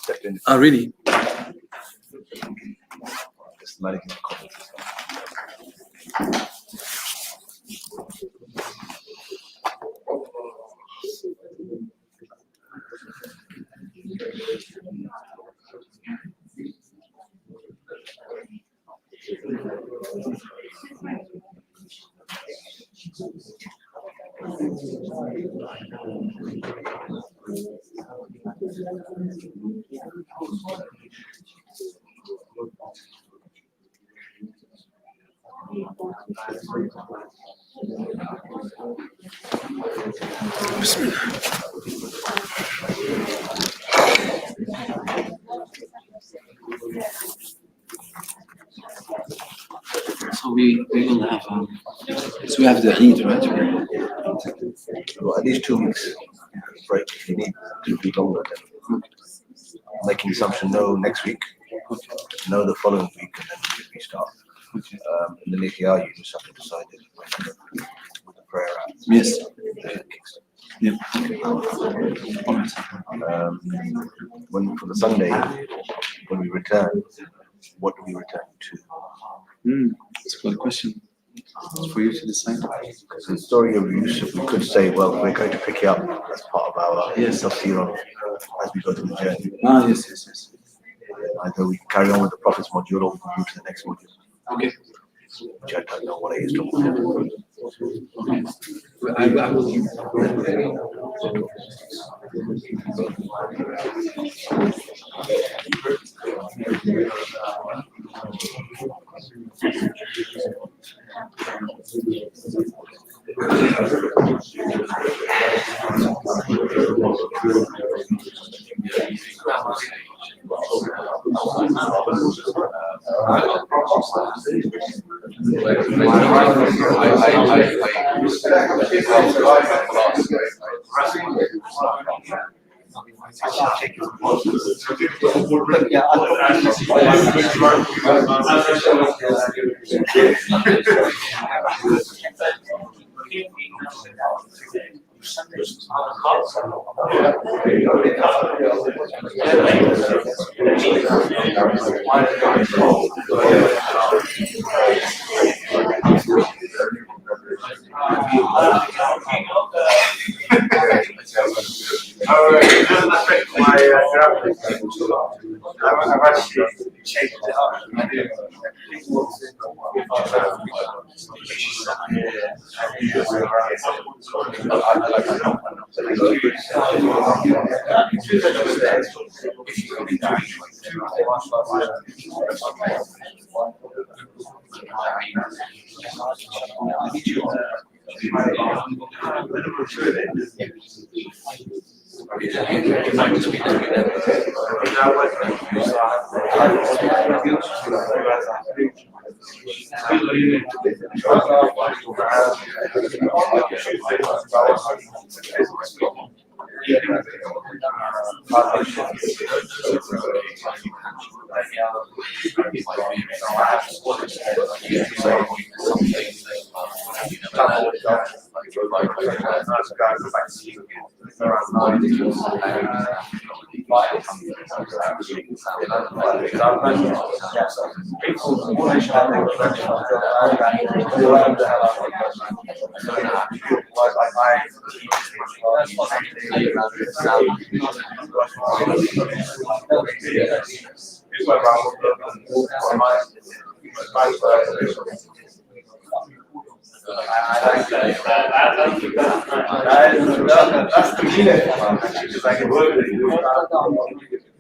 [SPEAKER 2] step in.
[SPEAKER 1] Oh, really?
[SPEAKER 2] Just managing the comments.
[SPEAKER 1] So we will have so we have the Eid, right?
[SPEAKER 2] Well, at least 2 weeks break if you need to be longer. Then making assumption no next week, no the following week, and then we restart. And then if you are, you just have to decide it with the prayer out.
[SPEAKER 1] Yes. Yeah.
[SPEAKER 2] When for the Sunday, when we return, what do we return to?
[SPEAKER 1] That's a good question. It's for you to decide.
[SPEAKER 2] Because the story of Yusuf, we could say, well, we're going to pick you up as part of our tafsir as we go through the journey.
[SPEAKER 1] Yes.
[SPEAKER 2] Either we carry on with the Prophet's module or we can move to the next module.
[SPEAKER 1] Okay.
[SPEAKER 2] Which I don't know what it is to okay.
[SPEAKER 1] I will.
[SPEAKER 3] I've actually changed it up.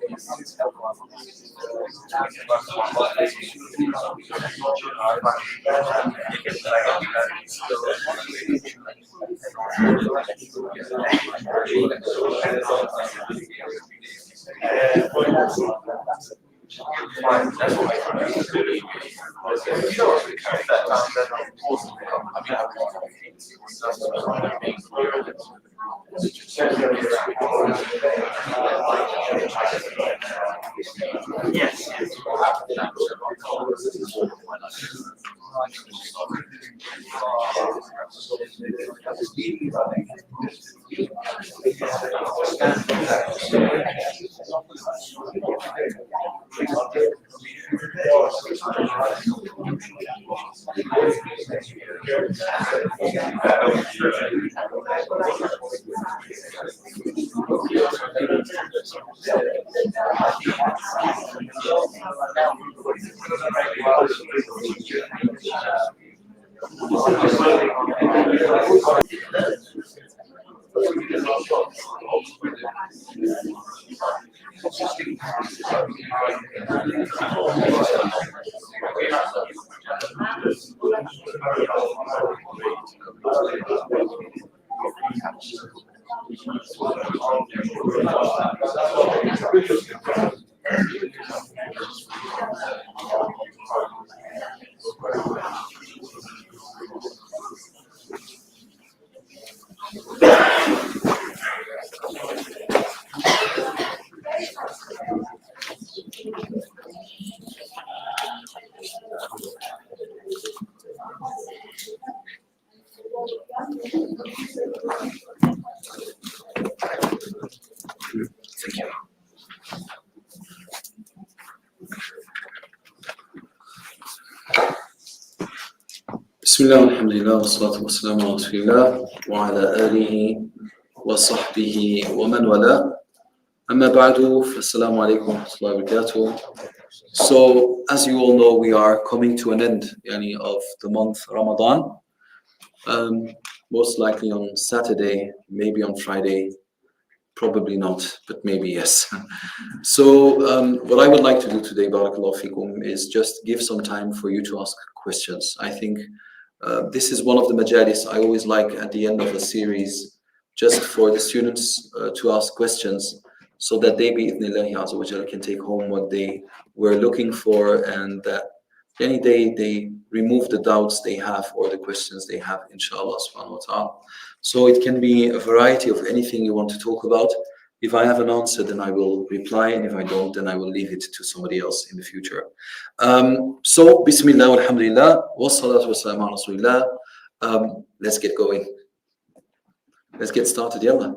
[SPEAKER 3] Yes.
[SPEAKER 1] Thank you. بسم الله والحمد لله والصلاة والسلام على رسول الله وعلى آله وصحبه ومن والاه. أما بعد فالسلام عليكم ورحمة الله وبركاته. So, as you all know, we are coming to an end of the month Ramadan. Most likely on Saturday, maybe on Friday, probably not, but maybe yes. So what I would like to do today, Barakallahu Fikum, is just give some time for you to ask questions. I think this is one of the majalis I always like at the end of a series, just for the students to ask questions, so that they, bi'idhnillahi azza wa jalla, can take home what they were looking for, and that any day they remove the doubts they have or the questions they have, inshallah subhanahu wa ta'ala. So it can be a variety of anything you want to talk about. If I have an answer, then I will reply, and if I don't, then I will leave it to somebody else in the future. So, Bismillah, alhamdulillah, wassalatu wassalamu ala rasulillah. Let's get going. Let's get started, yalla.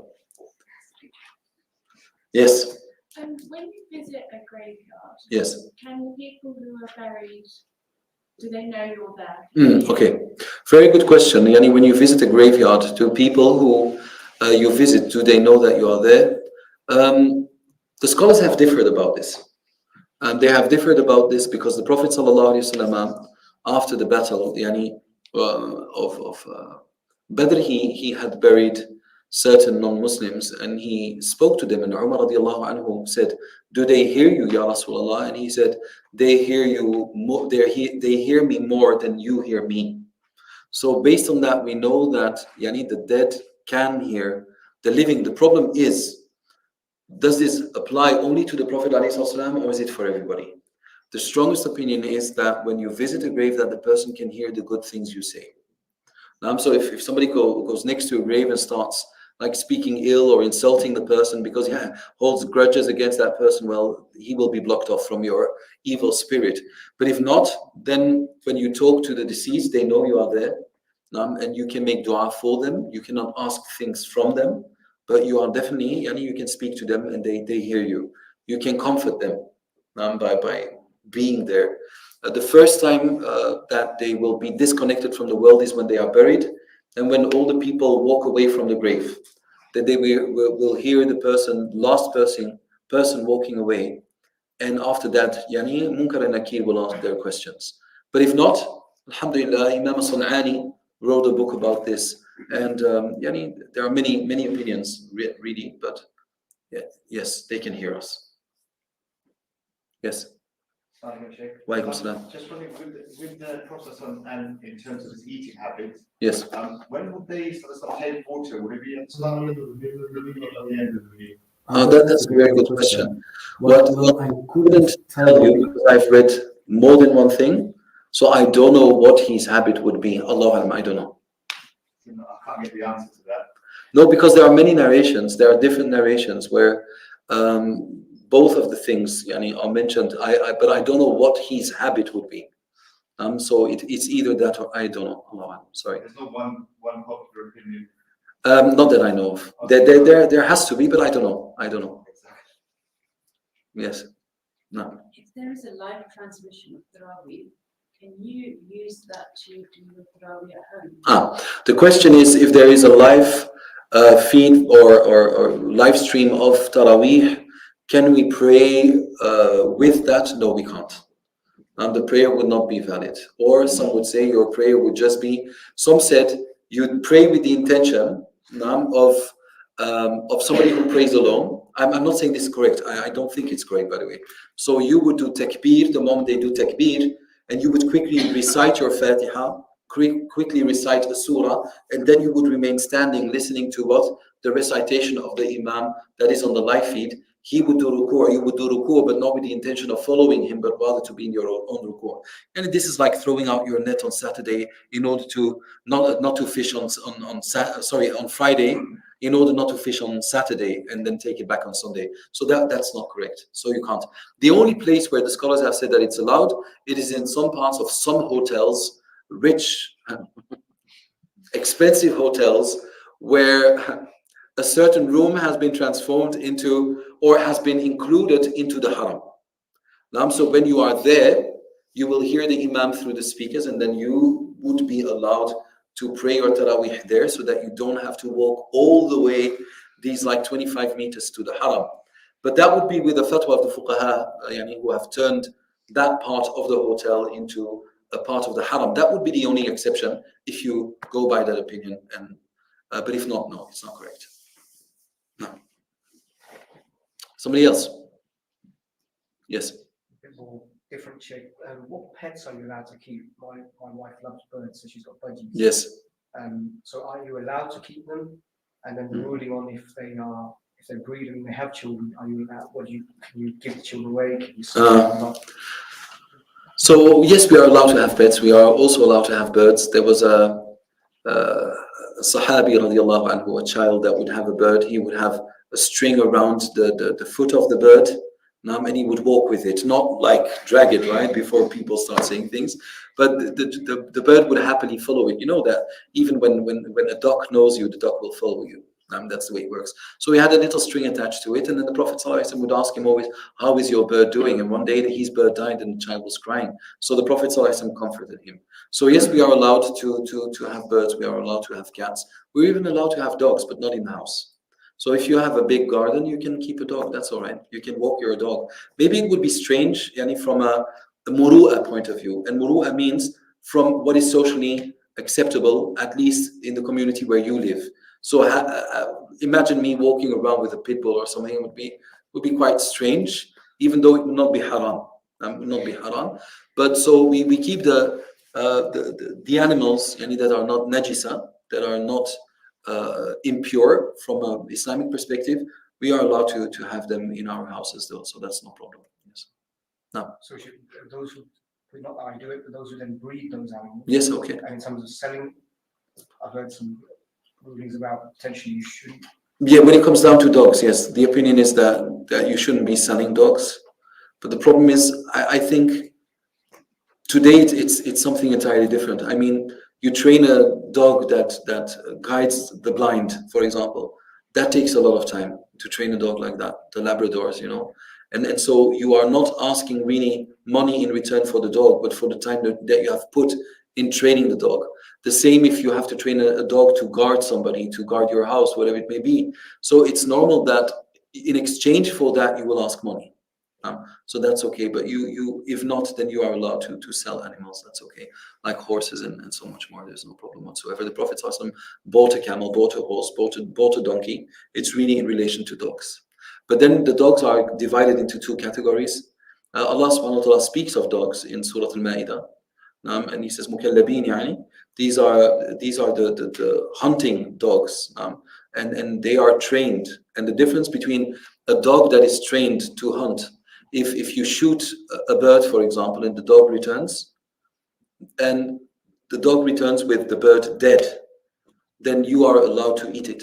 [SPEAKER 1] Yes.
[SPEAKER 4] When you visit a graveyard,
[SPEAKER 1] Yes.
[SPEAKER 4] can the people who are buried, do they know you're there?
[SPEAKER 1] Okay, very good question. Yani, when you visit a graveyard, do people who you visit, do they know that you are there? The scholars have differed about this. They have differed about this because the Prophet ﷺ, after the battle of Badr, he had buried certain non-Muslims, and he spoke to them, and Umar radiallahu anhu said, do they hear you, Ya Rasulullah? And he said, they hear you more, they hear me more than you hear me. So based on that, we know that the dead can hear the living. The problem is, does this apply only to the Prophet ﷺ, or is it for everybody? The strongest opinion is that when you visit a grave, that the person can hear the good things you say. So if somebody goes next to a grave and starts like speaking ill or insulting the person because he holds grudges against that person, well, he will be blocked off from your evil spirit. But if not, then when you talk to the deceased, they know you are there, and you can make dua for them. You cannot ask things from them, but you are definitely, you can speak to them, and they hear you. You can comfort them by being there. The first time that they will be disconnected from the world is when they are buried, and when all the people walk away from the grave, that they will hear the last person walking away, and after that, Munkar and Nakir will ask their questions. But if not, alhamdulillah, Imam San'ani wrote a book about this, and there are many opinions really, but yes, they can hear us. Yes.
[SPEAKER 3] Assalamu alaikum.
[SPEAKER 1] Wa alaikum salam.
[SPEAKER 3] Just wondering, with the Prophet and in terms of his eating habits,
[SPEAKER 1] Yes.
[SPEAKER 3] when would they sort of start taking water? Would it be at the start of the meal or at the end of the meal?
[SPEAKER 1] That's a very good question. What I couldn't tell you because I've read more than one thing, so I don't know what his habit would be. Allah, I don't know.
[SPEAKER 3] I can't get the answer to that.
[SPEAKER 1] No, because there are many narrations. There are different narrations where both of the things are mentioned. But I don't know what his habit would be. So it's either that or I don't know. Allah, sorry.
[SPEAKER 3] There's not one popular opinion.
[SPEAKER 1] Not that I know of. There has to be, but I don't know. I don't know. Yes. No.
[SPEAKER 4] If there is a live transmission of Tarawih, can you use that to do the Tarawih at home?
[SPEAKER 1] The question is if there is a live feed or live stream of Taraweeh, can we pray with that? No, we can't. The prayer would not be valid. Or some would say your prayer would just be, some said you'd pray with the intention of somebody who prays alone. I'm not saying this is correct. I don't think it's correct, by the way. So you would do takbir the moment they do takbir, and you would quickly recite your Fatiha, quickly recite a surah, and then you would remain standing listening to what? The recitation of the Imam that is on the live feed. He would do ruku' or you would do ruku', but not with the intention of following him, but rather to be in your own ruku'. And this is like throwing out your net on Saturday in order to not to fish on Friday, in order not to fish on Saturday and then take it back on Sunday. So that's not correct. So you can't. The only place where the scholars have said that it's allowed, it is in some parts of some hotels, rich, expensive hotels, where a certain room has been transformed into or has been included into the haram. So when you are there, you will hear the Imam through the speakers, and then you would be allowed to pray your Taraweeh there so that you don't have to walk all the way these like 25 meters to the haram. But that would be with the fatwa of the fuqaha who have turned that part of the hotel into a part of the haram. That would be the only exception if you go by that opinion. And but if not, no, it's not correct. No. Somebody else? Yes.
[SPEAKER 5] Different shape. What pets are you allowed to keep? My wife loves birds, so she's got budgies.
[SPEAKER 1] Yes.
[SPEAKER 5] So are you allowed to keep them? And then the ruling on if they breed and they have children, are you allowed? Can you give the children away? Can you sell them or not?
[SPEAKER 1] So yes, we are allowed to have pets. We are also allowed to have birds. There was a Sahabi radiallahu anhu, a child that would have a bird. He would have a string around the foot of the bird. And he would walk with it, not like drag it, right, before people start saying things, but the bird would happily follow it. You know that even when a duck knows you, the duck will follow you. That's the way it works. So he had a little string attached to it, and then the Prophet ﷺ would ask him always, how is your bird doing? And one day his bird died and the child was crying. So the Prophet ﷺ comforted him. So yes, we are allowed to have birds, we are allowed to have cats. We're even allowed to have dogs, but not in the house. So if you have a big garden, you can keep a dog. That's all right. You can walk your dog. Maybe it would be strange, from a muru'a point of view. And muru'a means from what is socially acceptable, at least in the community where you live. So imagine me walking around with a pit bull or something. It would be quite strange, even though it would not be haram. But so we keep the animals that are not najisa, that are not impure from an Islamic perspective. We are allowed to have them in our houses though, so that's no problem. Yes. No.
[SPEAKER 5] So those who not that I do it, but those who then breed those animals.
[SPEAKER 1] Yes. Okay.
[SPEAKER 5] And in terms of selling, I've heard some rulings about potentially you shouldn't.
[SPEAKER 1] Yeah, when it comes down to dogs, yes, the opinion is that you shouldn't be selling dogs. But the problem is, I think today it's something entirely different. I mean, you train a dog that guides the blind, for example. That takes a lot of time to train a dog like that, the Labradors, And so you are not asking really money in return for the dog, but for the time that you have put in training the dog. The same if you have to train a dog to guard somebody, to guard your house, whatever it may be. So it's normal that in exchange for that, you will ask money. So that's okay, but you if not, then you are allowed to sell animals. That's okay, like horses and so much more. There's no problem whatsoever. The Prophet ﷺ bought a camel, bought a horse, bought a donkey. It's really in relation to dogs. But then the dogs are divided into two categories. Allah subhanahu wa ta'ala speaks of dogs in Surah Al-Ma'idah. And he says, Mukallabin yani. These are the hunting dogs. And they are trained. And the difference between a dog that is trained to hunt, if you shoot a bird, for example, and the dog returns, and the dog returns with the bird dead, then you are allowed to eat it,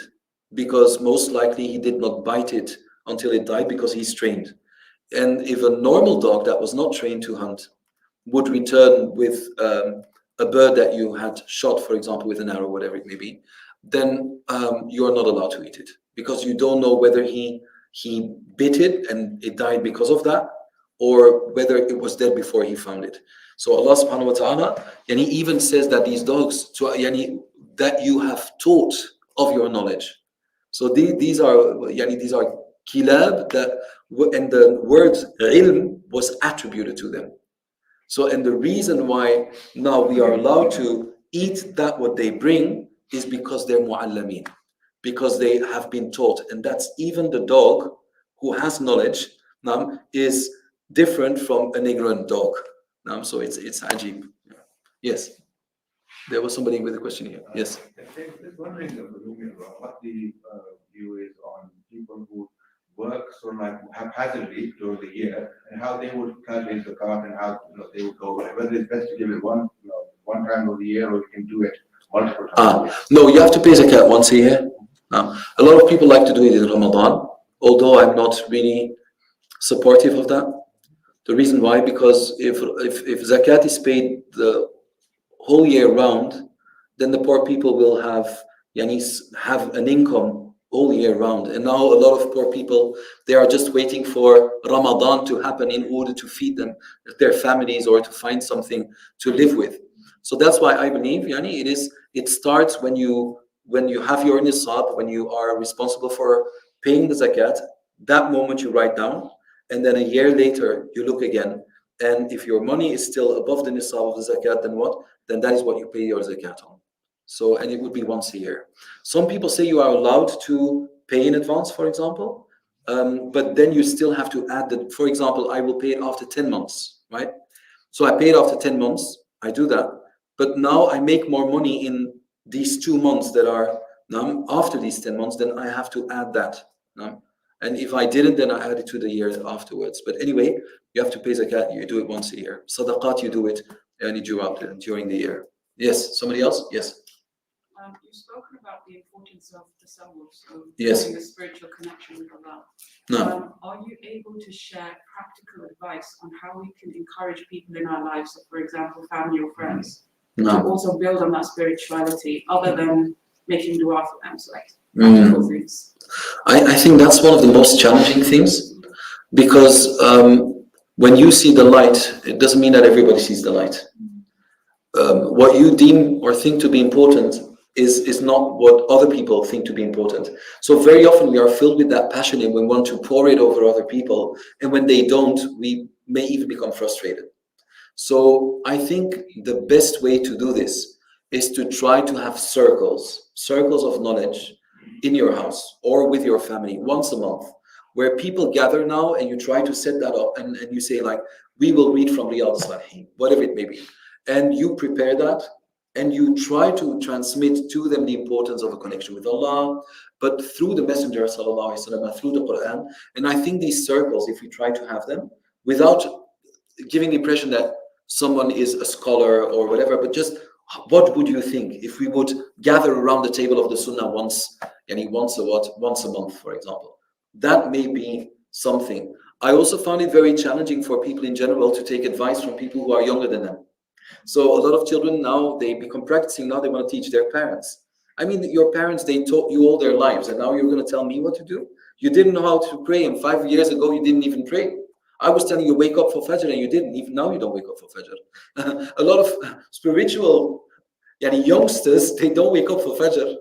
[SPEAKER 1] because most likely he did not bite it until it died, because he's trained. And if a normal dog that was not trained to hunt would return with a bird that you had shot, for example, with an arrow, whatever it may be, then you are not allowed to eat it, because you don't know whether he bit it and it died because of that, or whether it was dead before he found it. So Allah subhanahu wa ta'ala, and he even says that these dogs, that you have taught of your knowledge. So these are kilab, and the word ilm was attributed to them. So, and the reason why now we are allowed to eat that what they bring is because they're mu'allamin, because they have been taught. And that's even the dog who has knowledge is different from an ignorant dog. So it's ajib. Yes. There was somebody with a question here. Yes.
[SPEAKER 3] Just wondering what the view is on people who work sort of like haphazardly during the year, and how they would calculate the card, and how they would go, whether it's best to give it one time of the year, or you can do it multiple times.
[SPEAKER 1] No, you have to pay zakat once a year. A lot of people like to do it in Ramadan, although I'm not really supportive of that. The reason why, because if zakat is paid the whole year round, then the poor people will have an income all year round. And now a lot of poor people, they are just waiting for Ramadan to happen in order to feed their families, or to find something to live with. So that's why I believe it starts when you have your nisab, when you are responsible for paying the zakat. That moment you write down, and then a year later you look again, and if your money is still above the nisab of the zakat, then what? Then that is what you pay your zakat on. So, and it would be once a year. Some people say you are allowed to pay in advance, for example, but then you still have to add that. For example, I will pay it after 10 months, right? So I pay it after 10 months, I do that, but now I make more money in these 2 months that are after these 10 months, then I have to add that. And if I didn't, then I add it to the year afterwards. But anyway, you have to pay zakat, you do it once a year. Sadaqat, you do it during the year. Yes, somebody else? Yes.
[SPEAKER 4] You've spoken about the importance of the tasawwuf, so
[SPEAKER 1] Yes.
[SPEAKER 4] having a spiritual connection with Allah.
[SPEAKER 1] No.
[SPEAKER 4] Are you able to share practical advice on how we can encourage people in our lives, so for example, family or friends, to
[SPEAKER 1] No.
[SPEAKER 4] also build on that spirituality, other than making dua for them, so like practical things?
[SPEAKER 1] I think that's one of the most challenging things, because when you see the light, it doesn't mean that everybody sees the light. What you deem or think to be important is not what other people think to be important. So very often we are filled with that passion and we want to pour it over other people, and when they don't, we may even become frustrated. So I think the best way to do this is to try to have circles of knowledge in your house or with your family once a month, where people gather now, and you try to set that up, and you say, like, we will read from Riyadh al-Salihin, whatever it may be, and you prepare that, and you try to transmit to them the importance of a connection with Allah, but through the Messenger sallallahu alaihi wasallam, through the Quran. And I think these circles, if we try to have them without giving the impression that someone is a scholar or whatever, but just what would you think if we would gather around the table of the Sunnah once a month, for example? That may be something. I also found it very challenging for people in general to take advice from people who are younger than them. So a lot of children now, they become practicing, now they want to teach their parents. I mean, your parents, they taught you all their lives, and now you're going to tell me what to do? You didn't know how to pray, and 5 years ago you didn't even pray. I was telling you wake up for Fajr, and you didn't. Even now you don't wake up for Fajr. A lot of spiritual youngsters, they don't wake up for Fajr.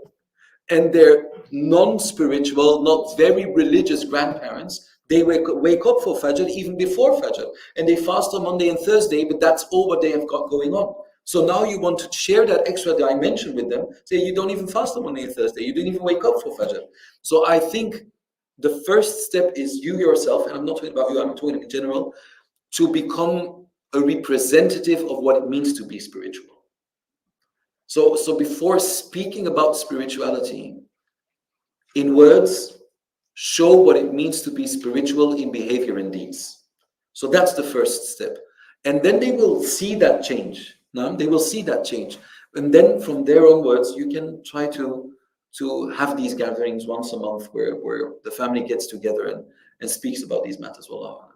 [SPEAKER 1] And their non-spiritual, not very religious grandparents, they wake up for Fajr even before Fajr. And they fast on Monday and Thursday, but that's all what they have got going on. So now you want to share that extra dimension with them. Say you don't even fast on Monday and Thursday. You didn't even wake up for Fajr. So I think the first step is you yourself, and I'm not talking about you, I'm talking in general. to become a representative of what it means to be spiritual. So before speaking about spirituality in words, show what it means to be spiritual in behavior and deeds. So that's the first step. And then they will see that change. No? They will see that change. And then from there onwards, you can try to have these gatherings once a month where the family gets together and speaks about these matters. Wallahu a'lam.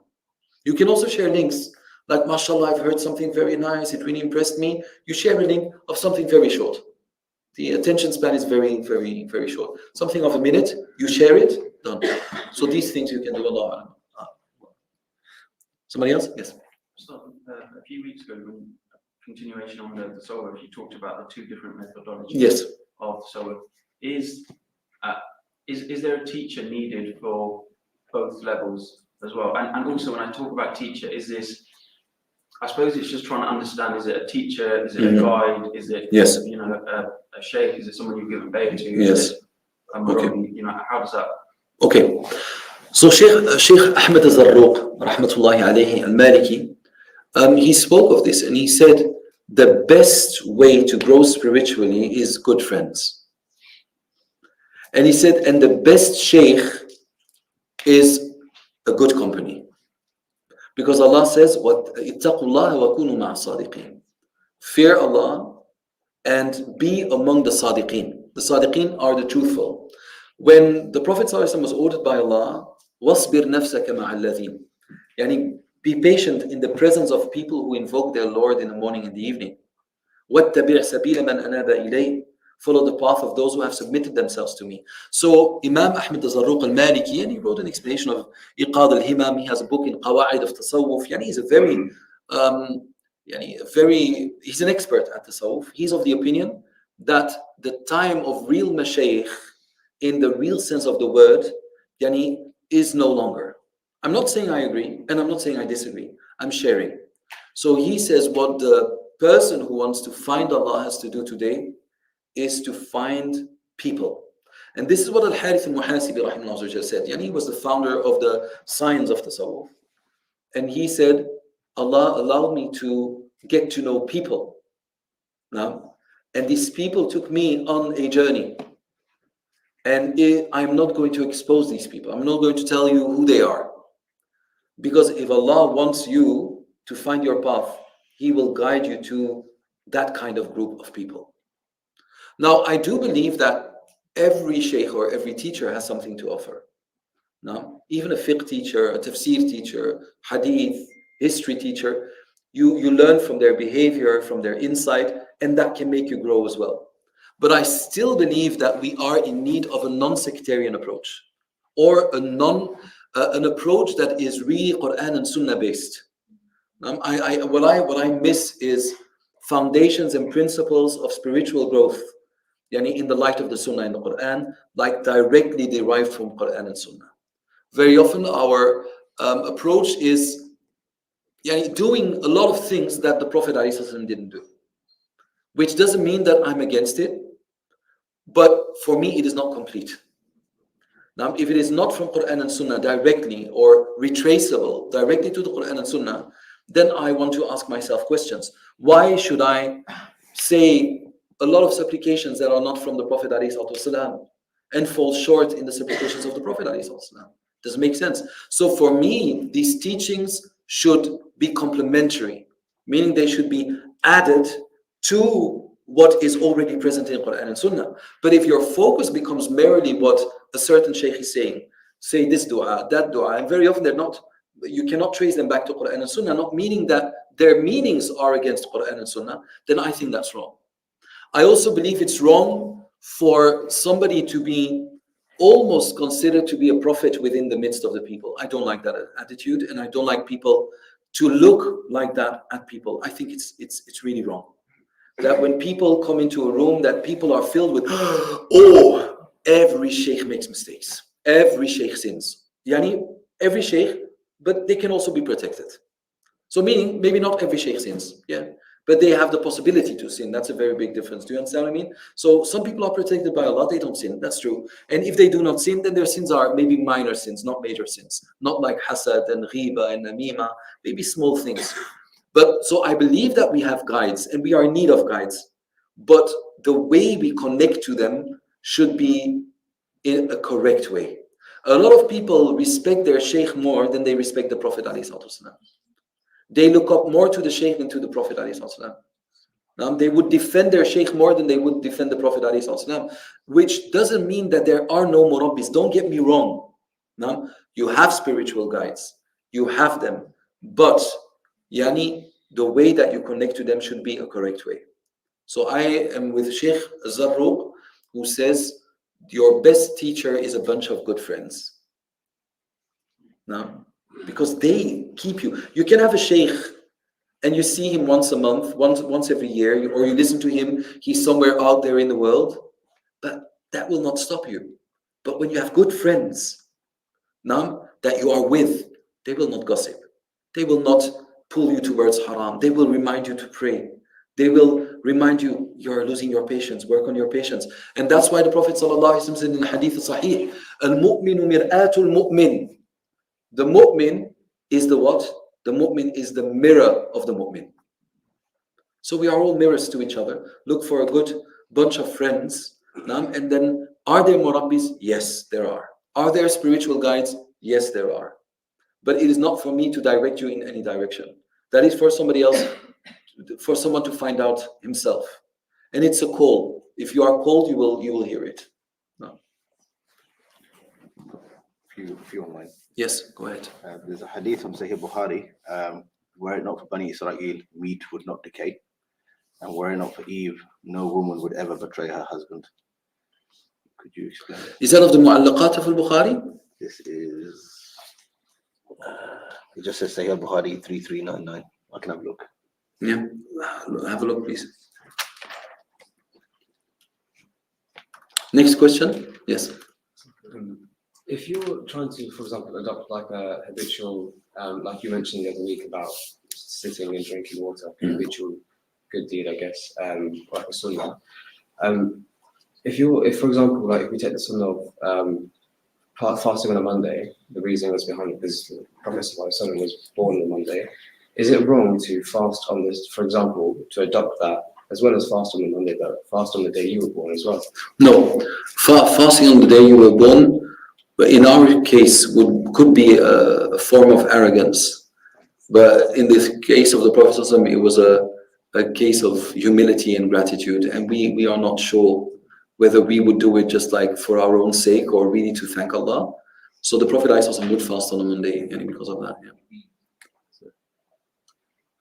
[SPEAKER 1] You can also share links. Like, mashallah, I've heard something very nice. It really impressed me. You share a link of something very short. The attention span is very, very, very short. Something of a minute, you share it, done. So these things you can do. Wallahu a'lam. Somebody else? Yes.
[SPEAKER 6] So, a few weeks ago, when continuation on the Tasawwuf, you talked about the two different methodologies
[SPEAKER 1] Yes.
[SPEAKER 6] of Tasawwuf. Is there a teacher needed for both levels as well? And also, when I talk about teacher, is this, I suppose it's just trying to understand, is it a teacher, is it a guide, is it,
[SPEAKER 1] Yes.
[SPEAKER 6] you know, a sheikh, is it someone you give a bayah to?
[SPEAKER 1] Yes.
[SPEAKER 6] Is it a murabi? You know, how does that?
[SPEAKER 1] Okay. So Sheikh Ahmed Zarruq, rahmatullahi alayhi, al-Maliki, he spoke of this and he said, the best way to grow spiritually is good friends. And he said, and the best sheikh is a good company. Because Allah says, اتَّقُوا اللَّهَ وَكُونُوا مَعَ الصَّادِقِينَ. Fear Allah and be among the Sadiqeen. The Sadiqeen are the truthful. When the Prophet ﷺ was ordered by Allah, وَاصْبِرْ نَفْسَكَ مَعَ الَّذِينَ, yani be patient in the presence of people who invoke their Lord in the morning and the evening. وَاتَّبِعْ سَبِيلَ مَنْ أَنَابَ إِلَيْهِ, follow the path of those who have submitted themselves to me. So Imam Ahmed Zarruq al-Maliki, and he wrote an explanation of Iqad al-Himam. He has a book in Qawa'id of Tasawwuf. Yani he's a very, he's an expert at Tasawwuf. He's of the opinion that the time of real mashayikh, in the real sense of the word, yani, is no longer. I'm not saying I agree, and I'm not saying I disagree. I'm sharing. So he says what the person who wants to find Allah has to do today is to find people. And this is what Al-Harith al-Muhasibi rahimahullah said. Yani he was the founder of the science of Tasawwuf. And he said, Allah allowed me to get to know people. Now, and these people took me on a journey. And I'm not going to expose these people. I'm not going to tell you who they are. Because if Allah wants you to find your path, He will guide you to that kind of group of people. Now, I do believe that every sheikh or every teacher has something to offer. Now, even a fiqh teacher, a tafsir teacher, hadith, history teacher, you learn from their behavior, from their insight, and that can make you grow as well. But I still believe that we are in need of a non-sectarian approach, or an approach that is really Quran and Sunnah based. What I miss is foundations and principles of spiritual growth, yani in the light of the Sunnah and the Quran, like directly derived from Quran and Sunnah. Very often our approach is yani doing a lot of things that the Prophet ﷺ didn't do, which doesn't mean that I'm against it, but for me it is not complete. Now, if it is not from Quran and Sunnah directly or retraceable directly to the Quran and Sunnah, then I want to ask myself questions. Why should I say a lot of supplications that are not from the Prophet ﷺ and fall short in the supplications of the Prophet ﷺ? Doesn't make sense. So for me, these teachings should be complementary, meaning they should be added to what is already present in Quran and Sunnah. But if your focus becomes merely what a certain sheikh is saying, say this dua, that dua, and very often they're not, you cannot trace them back to Quran and Sunnah, not meaning that their meanings are against Quran and Sunnah, then I think that's wrong. I also believe it's wrong for somebody to be almost considered to be a prophet within the midst of the people. I don't like that attitude, and I don't like people to look like that at people. I think it's really wrong. That when people come into a room, that people are filled with, oh, every sheikh makes mistakes. Every sheikh sins. Yani, every sheikh, but they can also be protected. So meaning, maybe not every sheikh sins. Yeah. but they have the possibility to sin. That's a very big difference. Do you understand what I mean? So some people are protected by Allah, they don't sin. That's true. And if they do not sin, then their sins are maybe minor sins, not major sins. Not like hasad and ghiba and namima, maybe small things. But so I believe that we have guides and we are in need of guides. But the way we connect to them should be in a correct way. A lot of people respect their sheikh more than they respect the Prophet ﷺ. They look up more to the sheikh than to the Prophet ﷺ. They would defend their sheikh more than they would defend the Prophet ﷺ, which doesn't mean that there are no murabbis. Don't get me wrong. You have spiritual guides. You have them. But the way that you connect to them should be a correct way. So I am with Sheikh Zarruq, who says, your best teacher is a bunch of good friends. Now, because they keep you. You can have a sheikh and you see him once a month, once every year, or you listen to him, he's somewhere out there in the world, but that will not stop you. But when you have good friends, now that you are with, they will not gossip. They will not pull you towards haram. They will remind you to pray. They will remind you you're losing your patience, work on your patience. And that's why the Prophet ﷺ said in the Hadith Sahih, Al-mu'minu mir'atul mu'min. The mu'min is the what? The mu'min is the mirror of the mu'min. So we are all mirrors to each other. Look for a good bunch of friends. And then, are there murabbis? Yes, there are. Are there spiritual guides? Yes, there are. But it is not for me to direct you in any direction. That is for somebody else, for someone to find out himself. And it's a call. If you are called, you will hear it. No.
[SPEAKER 2] If you online.
[SPEAKER 1] Yes, go ahead.
[SPEAKER 2] There's a hadith from Sahih Bukhari, were it not for Bani Israel, meat would not decay. And were it not for Eve, no woman would ever betray her husband. Could you explain?
[SPEAKER 1] Is that of the Mu'allaqat of al-Bukhari?
[SPEAKER 2] This is, it just says Sahih Bukhari 3399. I can have a look.
[SPEAKER 1] Yeah, have a look, please. Next question? Yes.
[SPEAKER 7] If you're trying to, for example, adopt like a habitual, like you mentioned the other week about sitting and drinking water, habitual good deed, I guess, like a sunnah. If for example, like if we take the sunnah of fasting on a Monday, the reason was behind it is the Prophet ﷺ was born on a Monday. Is it wrong to fast on this, for example, to adopt that as well as fast on the Monday, but fast on the day you were born as well?
[SPEAKER 1] No, fasting on the day you were born, but in our case, could be a form of arrogance. But in this case of the Prophet ﷺ, it was a case of humility and gratitude, and we are not sure whether we would do it just like for our own sake or really to thank Allah. So the Prophet ﷺ would fast on a Monday, and because of that, yeah.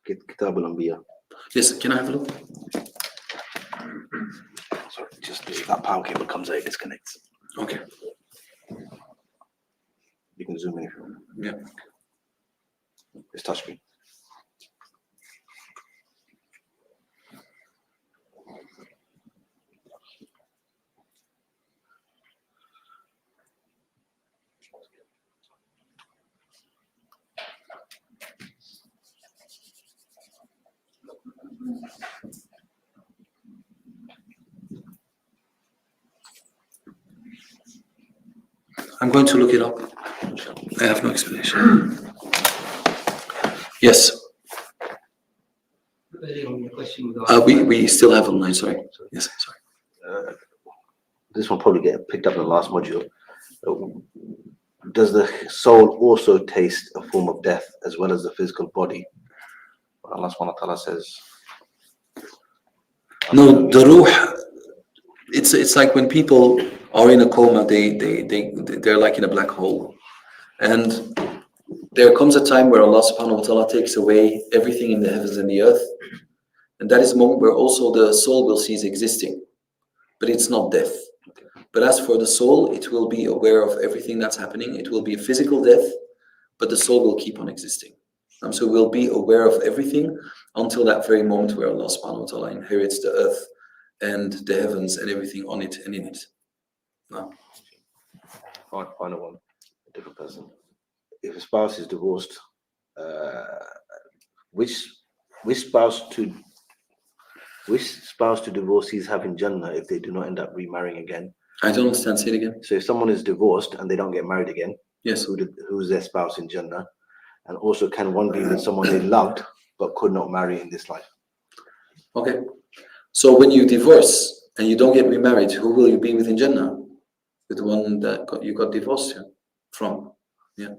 [SPEAKER 2] Kitab al-Anbiya.
[SPEAKER 1] Yes, can I have a look?
[SPEAKER 2] Sorry, just if that power cable comes out, it disconnects.
[SPEAKER 1] Okay.
[SPEAKER 2] You can zoom in if you want.
[SPEAKER 1] Yeah.
[SPEAKER 2] It's touchscreen.
[SPEAKER 1] I'm going to look it up. I have no explanation. Yes. We still have online, sorry. Yes, sorry.
[SPEAKER 2] This will probably get picked up in the last module. Does the soul also taste a form of death as well as the physical body? Allah subhanahu wa ta'ala says.
[SPEAKER 1] No, the ruh, it's like when people are in a coma, they're like in a black hole. And there comes a time where Allah subhanahu wa ta'ala takes away everything in the heavens and the earth. And that is a moment where also the soul will cease existing. But it's not death. But as for the soul, it will be aware of everything that's happening. It will be a physical death, but the soul will keep on existing. So we'll be aware of everything until that very moment where Allah subhanahu wa ta'ala inherits the earth and the heavens and everything on it and in it. No.
[SPEAKER 2] Final one, a different person. If a spouse is divorced, which spouse to which spouse do divorcees have in Jannah if they do not end up remarrying again?
[SPEAKER 1] I don't understand. Say it again.
[SPEAKER 2] So if someone is divorced and they don't get married again,
[SPEAKER 1] Yes.
[SPEAKER 2] who's their spouse in Jannah? And also, can one be with someone they loved but could not marry in this life?
[SPEAKER 1] Okay. So when you divorce and you don't get remarried, who will you be with in Jannah? With the one that you got divorced from. Yeah.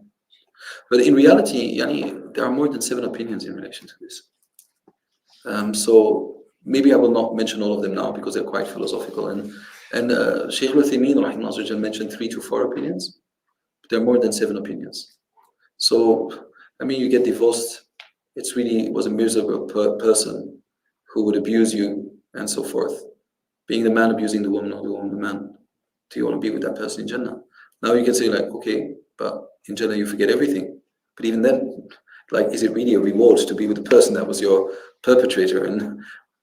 [SPEAKER 1] But in reality, yani, there are more than 7 opinions in relation to this. So maybe I will not mention all of them now because they're quite philosophical. And Shaykh al-Uthaymeen rahimahullah mentioned 3 to 4 opinions. But there are more than 7 opinions. So, I mean, you get divorced, it was a miserable person who would abuse you and so forth. Being the man abusing the woman, or the woman the man. Do you want to be with that person in Jannah? Now you can say like, okay, but in Jannah you forget everything. But even then, like, is it really a reward to be with the person that was your perpetrator? And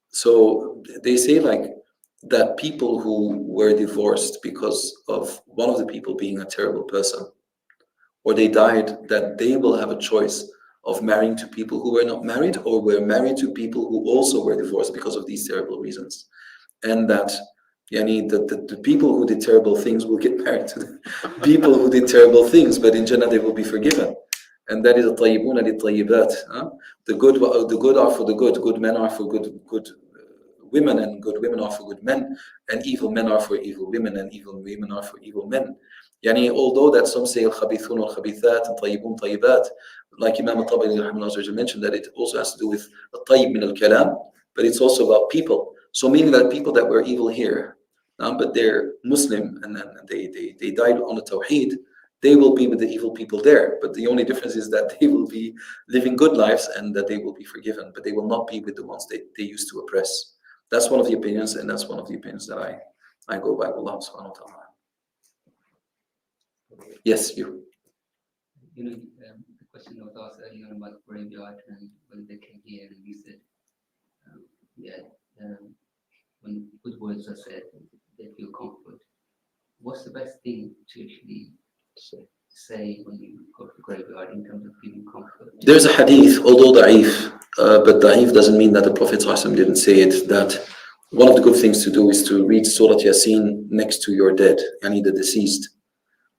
[SPEAKER 1] so they say like that people who were divorced because of one of the people being a terrible person, or they died, that they will have a choice of marrying to people who were not married, or were married to people who also were divorced because of these terrible reasons. And that the people who did terrible things will get married to the people who did terrible things, but in Jannah they will be forgiven. And that is a tayyibun and tayyibat. The good are for the good men are for good women, and good women are for good men, and evil men are for evil women, and evil women are for evil men. Although that some say al-khabithun al-khabithat and tayyibun tayyibat, like Imam al-Tabari mentioned, that it also has to do with al-tayyib min al-kalam, but it's also about people. So meaning that people that were evil here, but they're Muslim and then they died on the Tawheed, they will be with the evil people there. But the only difference is that they will be living good lives and that they will be forgiven, but they will not be with the ones they used to oppress. That's one of the opinions, and that's one of the opinions that I go by. Allah subhanahu wa ta'ala. Yes, you.
[SPEAKER 8] You know, the question was asked earlier on about the graveyard and when they came here, and you said, when good words are said, they feel comfort. What's the best thing to actually say when you go to the graveyard in terms of feeling comfort?
[SPEAKER 1] There's a hadith, although da'if, but da'if doesn't mean that the Prophet ﷺ didn't say it, that one of the good things to do is to read Surah Yasin next to your dead, the deceased.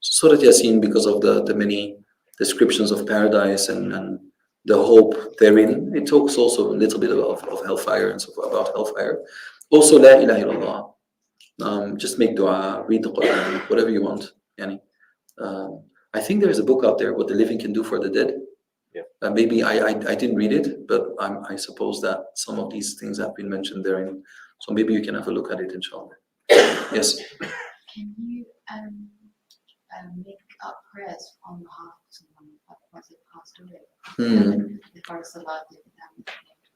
[SPEAKER 1] Surah Yasin, because of the many descriptions of paradise and the hope therein, it talks also a little bit of hellfire and so forth, about hellfire. Also, La ilaha illallah. Just make dua, read the Quran, whatever you want. I think there's a book out there, What the Living Can Do for the Dead.
[SPEAKER 2] Yeah.
[SPEAKER 1] Maybe I didn't read it, but I suppose that some of these things have been mentioned therein. So maybe you can have a look at it, inshallah. Yes.
[SPEAKER 4] Can you make up prayers on behalf of someone once they've passed away?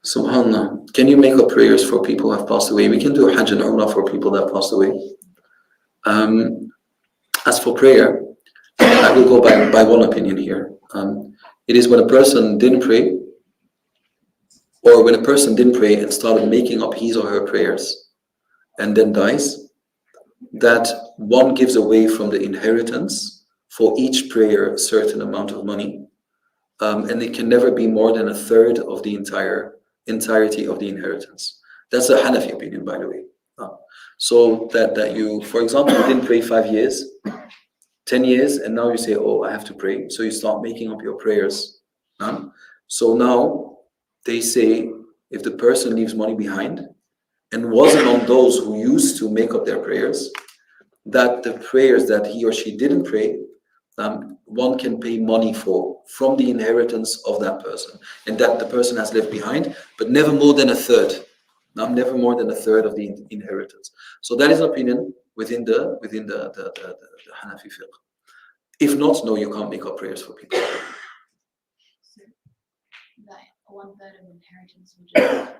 [SPEAKER 1] Subhanallah. Can you make up prayers for people who have passed away? We can do Hajj and Umrah for people that passed away. As for prayer, I will go by one opinion here. It is when a person didn't pray, or when a person didn't pray and started making up his or her prayers and then dies, that one gives away from the inheritance for each prayer a certain amount of money, and it can never be more than a third of the entirety of the inheritance. That's a Hanafi opinion, by the way. So that you, for example, you didn't pray 5 years, 10 years, and now you say, oh, I have to pray. So you start making up your prayers. So now they say, if the person leaves money behind and was among those who used to make up their prayers, that the prayers that he or she didn't pray, one can pay money from the inheritance of that person, and that the person has left behind, but never more than a third. Never more than a third of the inheritance. So that is an opinion within the Hanafi fiqh. If not, no, you can't make up prayers for people.
[SPEAKER 4] So that 1/3 of inheritance would just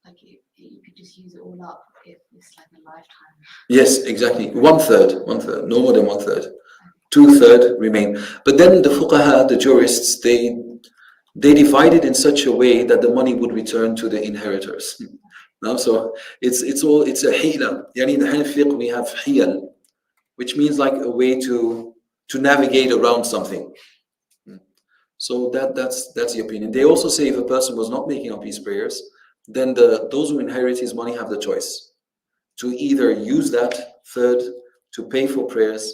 [SPEAKER 4] like you could just use it all up if it's like a lifetime.
[SPEAKER 1] Yes, exactly. 1/3, no more than 1/3. 2/3 remain. But then the fuqaha, the jurists, they divide it in such a way that the money would return to the inheritors. So it's a hila. In the Hanafi fiqh we have hiyal, which means like a way to navigate around something. So that's the opinion. They also say if a person was not making up his prayers, then those who inherit his money have the choice to either use that third to pay for prayers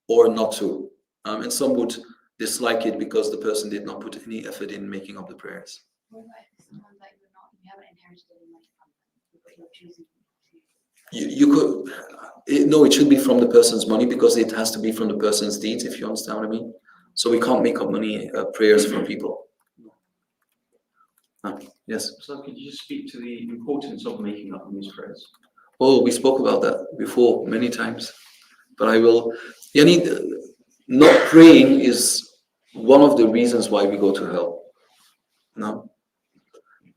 [SPEAKER 1] or not to. And some would dislike it because the person did not put any effort in making up the prayers.
[SPEAKER 4] What about if someone that you haven't inherited any money from them, but you're choosing to?
[SPEAKER 1] You could, no, it should be from the person's money because it has to be from the person's deeds, if you understand what I mean. So we can't make up money prayers for people. Yes.
[SPEAKER 6] So could you just speak to the importance of making up these prayers?
[SPEAKER 1] Oh, we spoke about that before many times, but I will. Not praying is one of the reasons why we go to hell. No,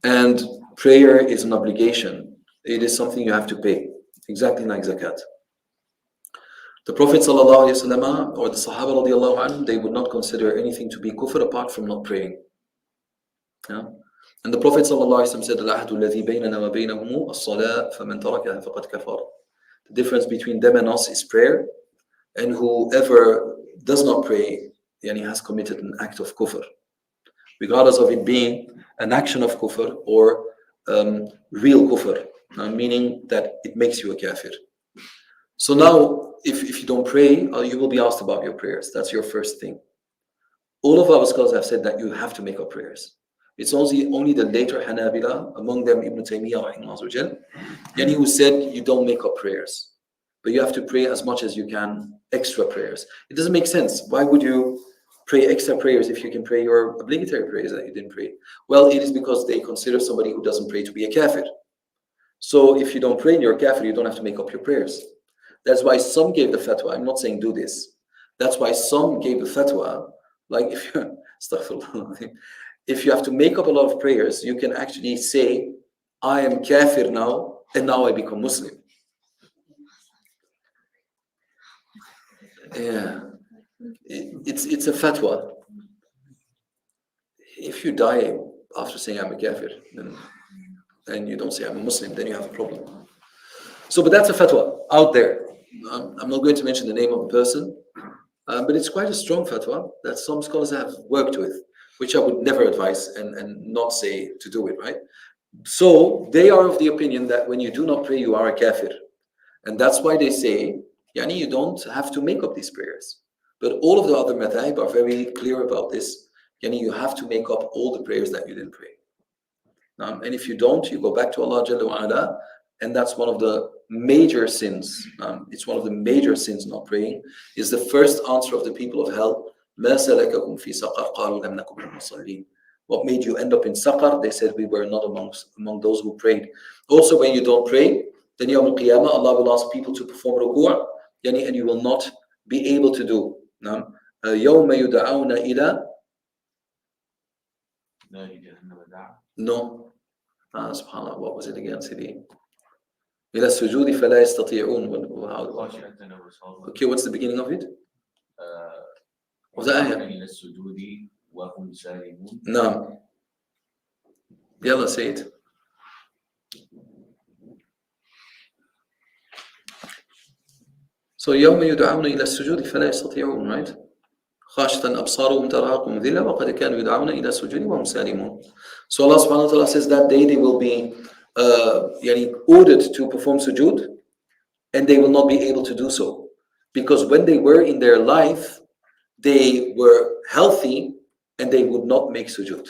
[SPEAKER 1] and prayer is an obligation. It is something you have to pay, exactly like zakat. The Prophet ﷺ or the Sahaba radiallahu anhum, they would not consider anything to be kufr apart from not praying. Yeah? And the Prophet ﷺ said, "Al-ahdu alladhi baynana wa baynahum as-salat, faman tarakaha faqad kafar." The difference between them and us is prayer, and whoever does not pray, yani has committed an act of kufr, regardless of it being an action of kufr or real kufr, meaning that it makes you a kafir. So now, if you don't pray, you will be asked about your prayers. That's your first thing. All of our scholars have said that you have to make up prayers. It's only the later Hanabila, among them Ibn Taymiyyah rahimahullah, yani who said you don't make up prayers, but you have to pray as much as you can, extra prayers. It doesn't make sense. Why would you pray extra prayers if you can pray your obligatory prayers that you didn't pray? Well, it is because they consider somebody who doesn't pray to be a kafir. So if you don't pray and you're a kafir, you don't have to make up your prayers. That's why some gave the fatwa. I'm not saying do this. That's why some gave the fatwa, like if you, astaghfirullah, if you have to make up a lot of prayers, you can actually say, I am kafir now, and now I become Muslim. Yeah, it's a fatwa. If you die after saying I'm a kafir, then you don't say I'm a Muslim, then you have a problem. So, but that's a fatwa out there. I'm not going to mention the name of the person, but it's quite a strong fatwa that some scholars have worked with, which I would never advise and not say to do it, right? So they are of the opinion that when you do not pray, you are a kafir. And that's why they say, yani, you don't have to make up these prayers. But all of the other madhab are very clear about this. Yani, you have to make up all the prayers that you didn't pray. And if you don't, you go back to Allah Jalla wa Ala, and that's one of the major sins. It's one of the major sins, not praying, is the first answer of the people of hell. مَا سَلَكَكُمْ فِي سَقَرْ قَالُوا لَمْ نَكُ مِنَ الْمُصَلِّينَ. What made you end up in Saqar? They said we were not among those who prayed. Also, when you don't pray, then Yawm al-Qiyamah, Allah will ask people to perform ruku', and you will not be able to do. يَوْمَ يُدْعَوْنَ إِلَى. No. SubhanAllah, what was it again, Sidi? إِلَى السُّجُودِ فَلَا يَسْتَطِيعُونَ. Okay, what's the beginning of it? Was that ayah? No. Yalla, say it. So يوم يدعون إلى السجود فلا يستطيعون, right? خاشة أبصارهم ترهقهم ذلة وقد كانوا يدعون إلى السجود وهم سالمون. So Allah subhanahu wa ta'ala says that day they will be ordered to perform sujood, and they will not be able to do so, because when they were in their life, they were healthy and they would not make sujood.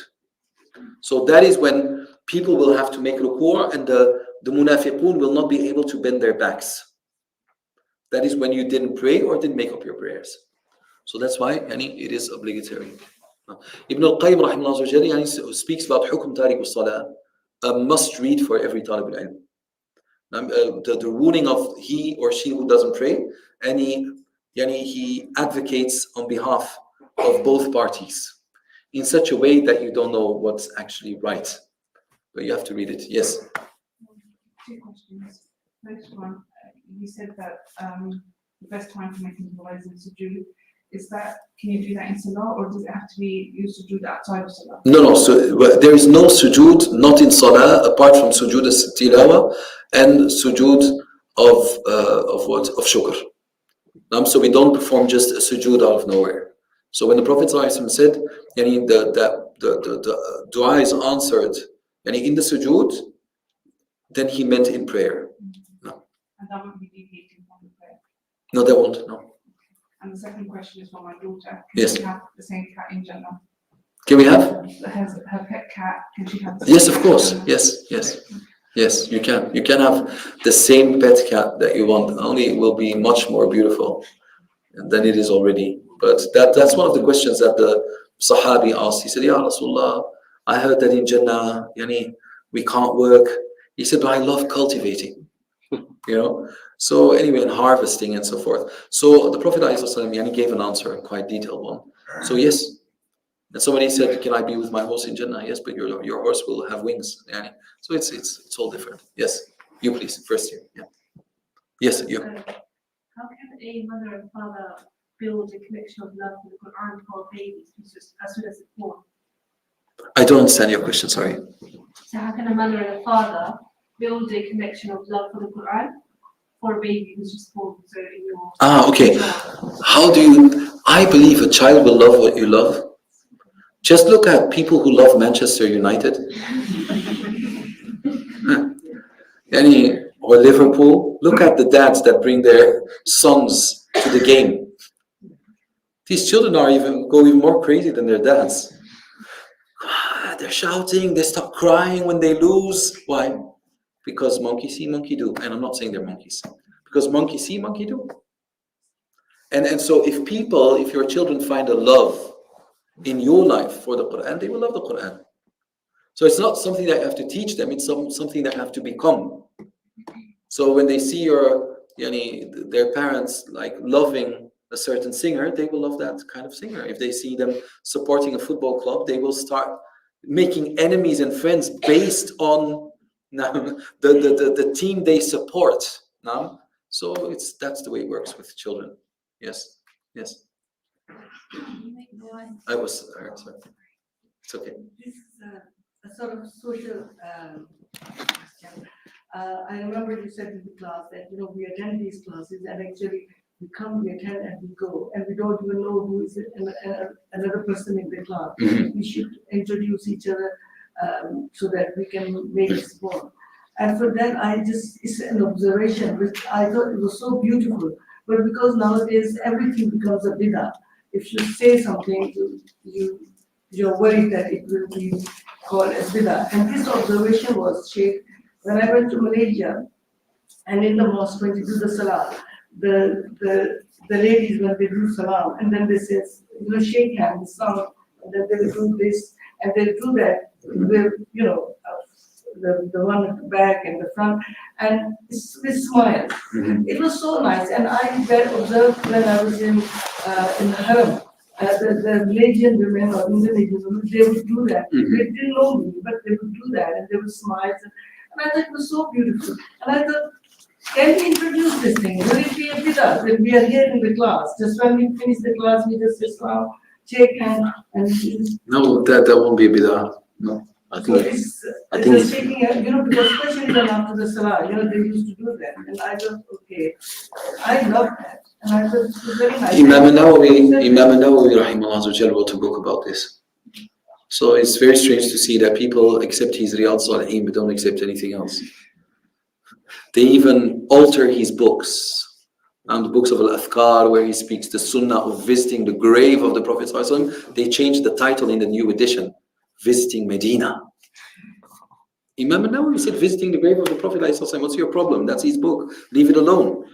[SPEAKER 1] So that is when people will have to make ruku', and the munafiqun will not be able to bend their backs. That is when you didn't pray or didn't make up your prayers. So that's why it is obligatory. Ibn al-Qayyim rahimahullah speaks about hukm tariq as-salah, a must read for every talib al-ilm. The ruling of he or she who doesn't pray, and he advocates on behalf of both parties in such a way that you don't know what's actually right, but you have to read it. Yes.
[SPEAKER 9] Two questions. First one, you said that the best time for making the rise in sujood is that, can you do that in salah, or does it have to be used sujood outside of salah?
[SPEAKER 1] No. So there is no sujood not in salah apart from sujood as-tilawa and sujood of what? Of shukr. So we don't perform just a sujood out of nowhere. So when the Prophet ﷺ said, the dua is answered in the sujood, Then he meant in prayer. No.
[SPEAKER 9] And that would be deviating from the prayer.
[SPEAKER 1] No, that won't. No.
[SPEAKER 9] And the second question is for my daughter. Can
[SPEAKER 1] Yes.
[SPEAKER 9] she have the same cat in Jannah?
[SPEAKER 1] Can we have?
[SPEAKER 9] Her pet cat, can she have?
[SPEAKER 1] Yes, of course. Yes, yes. Yes, you can. You can have the same pet cat that you want, only it will be much more beautiful than it is already. But that's one of the questions that the Sahabi asked. He said, Ya Rasulullah, I heard that in Jannah, yani, we can't work. He said, but I love cultivating. So anyway, and harvesting and so forth. So the Prophet ﷺ gave an answer, a quite detailed one. So yes. And somebody said, can I be with my horse in Jannah? Yes, but your horse will have wings. So it's all different. Yes, you please, first you. Yeah. Yes, you.
[SPEAKER 10] How can a mother and father build a connection of love with the Quran for babies as soon as it's born?
[SPEAKER 1] I don't understand your question, sorry.
[SPEAKER 10] So how can a mother and a father build a connection of love for the Quran for a baby who's just born? So in your
[SPEAKER 1] Okay. I believe a child will love what you love. Just look at people who love Manchester United. Or Liverpool. Look at the dads that bring their sons to the game. These children go even more crazy than their dads. They're shouting, they start crying when they lose. Why? Because monkey see, monkey do. And I'm not saying they're monkeys. Because monkey see, monkey do. And so if your children find a love in your life for the Quran, they will love the Quran. So it's not something that you have to teach them, it's something that you have to become. So when they see their parents like loving a certain singer, they will love that kind of singer. If they see them supporting a football club, they will start making enemies and friends based on the team they support. So that's the way it works with children. Yes. I was sorry. It's okay.
[SPEAKER 11] This is a sort of social question. I remember you said in the class that we attend these classes and actually we come, we attend, and we go, and we don't even know who is another person in the class.
[SPEAKER 1] Mm-hmm.
[SPEAKER 11] We should introduce each other so that we can make this bond. And for that, it's an observation which I thought it was so beautiful. But because nowadays everything becomes a bid'ah. If you say something, you're worried that it will be called as bid'ah. And this observation was shared when I went to Malaysia, and in the mosque when you do the salah, the ladies when they do salam, and then they say, shake hands, sound, and then they will do this, and they do that with, the one at the back and the front, and with smiles.
[SPEAKER 1] Mm-hmm.
[SPEAKER 11] It was so nice, and I observed when I was in the Haram, the Malaysian women or Indonesian women, they would do that.
[SPEAKER 1] Mm-hmm.
[SPEAKER 11] They didn't know me, but they would do that, and they would smile. And I thought it was so beautiful. And I thought, can we introduce this thing? Will it be a bid'ah when we are here in the class? Just when we finish the class, we just say salam, shake hands, and
[SPEAKER 1] no, that won't be a bid'ah. No.
[SPEAKER 11] I think it's shaking hand, because especially when after the salah, they used to do that. And I thought, okay, I love that. And I thought it was very nice.
[SPEAKER 1] Imam Nawawi rahimahullah wrote a book about this. So it's very strange to see that people accept his Riyadh Salihin but don't accept anything else. They even alter his books. And the books of Al-Afkar, where he speaks the sunnah of visiting the grave of the Prophet ﷺ, they changed the title in the new edition, Visiting Medina. Imam Nawawi said, visiting the grave of the Prophet ﷺ, what's your problem? That's his book. Leave it alone.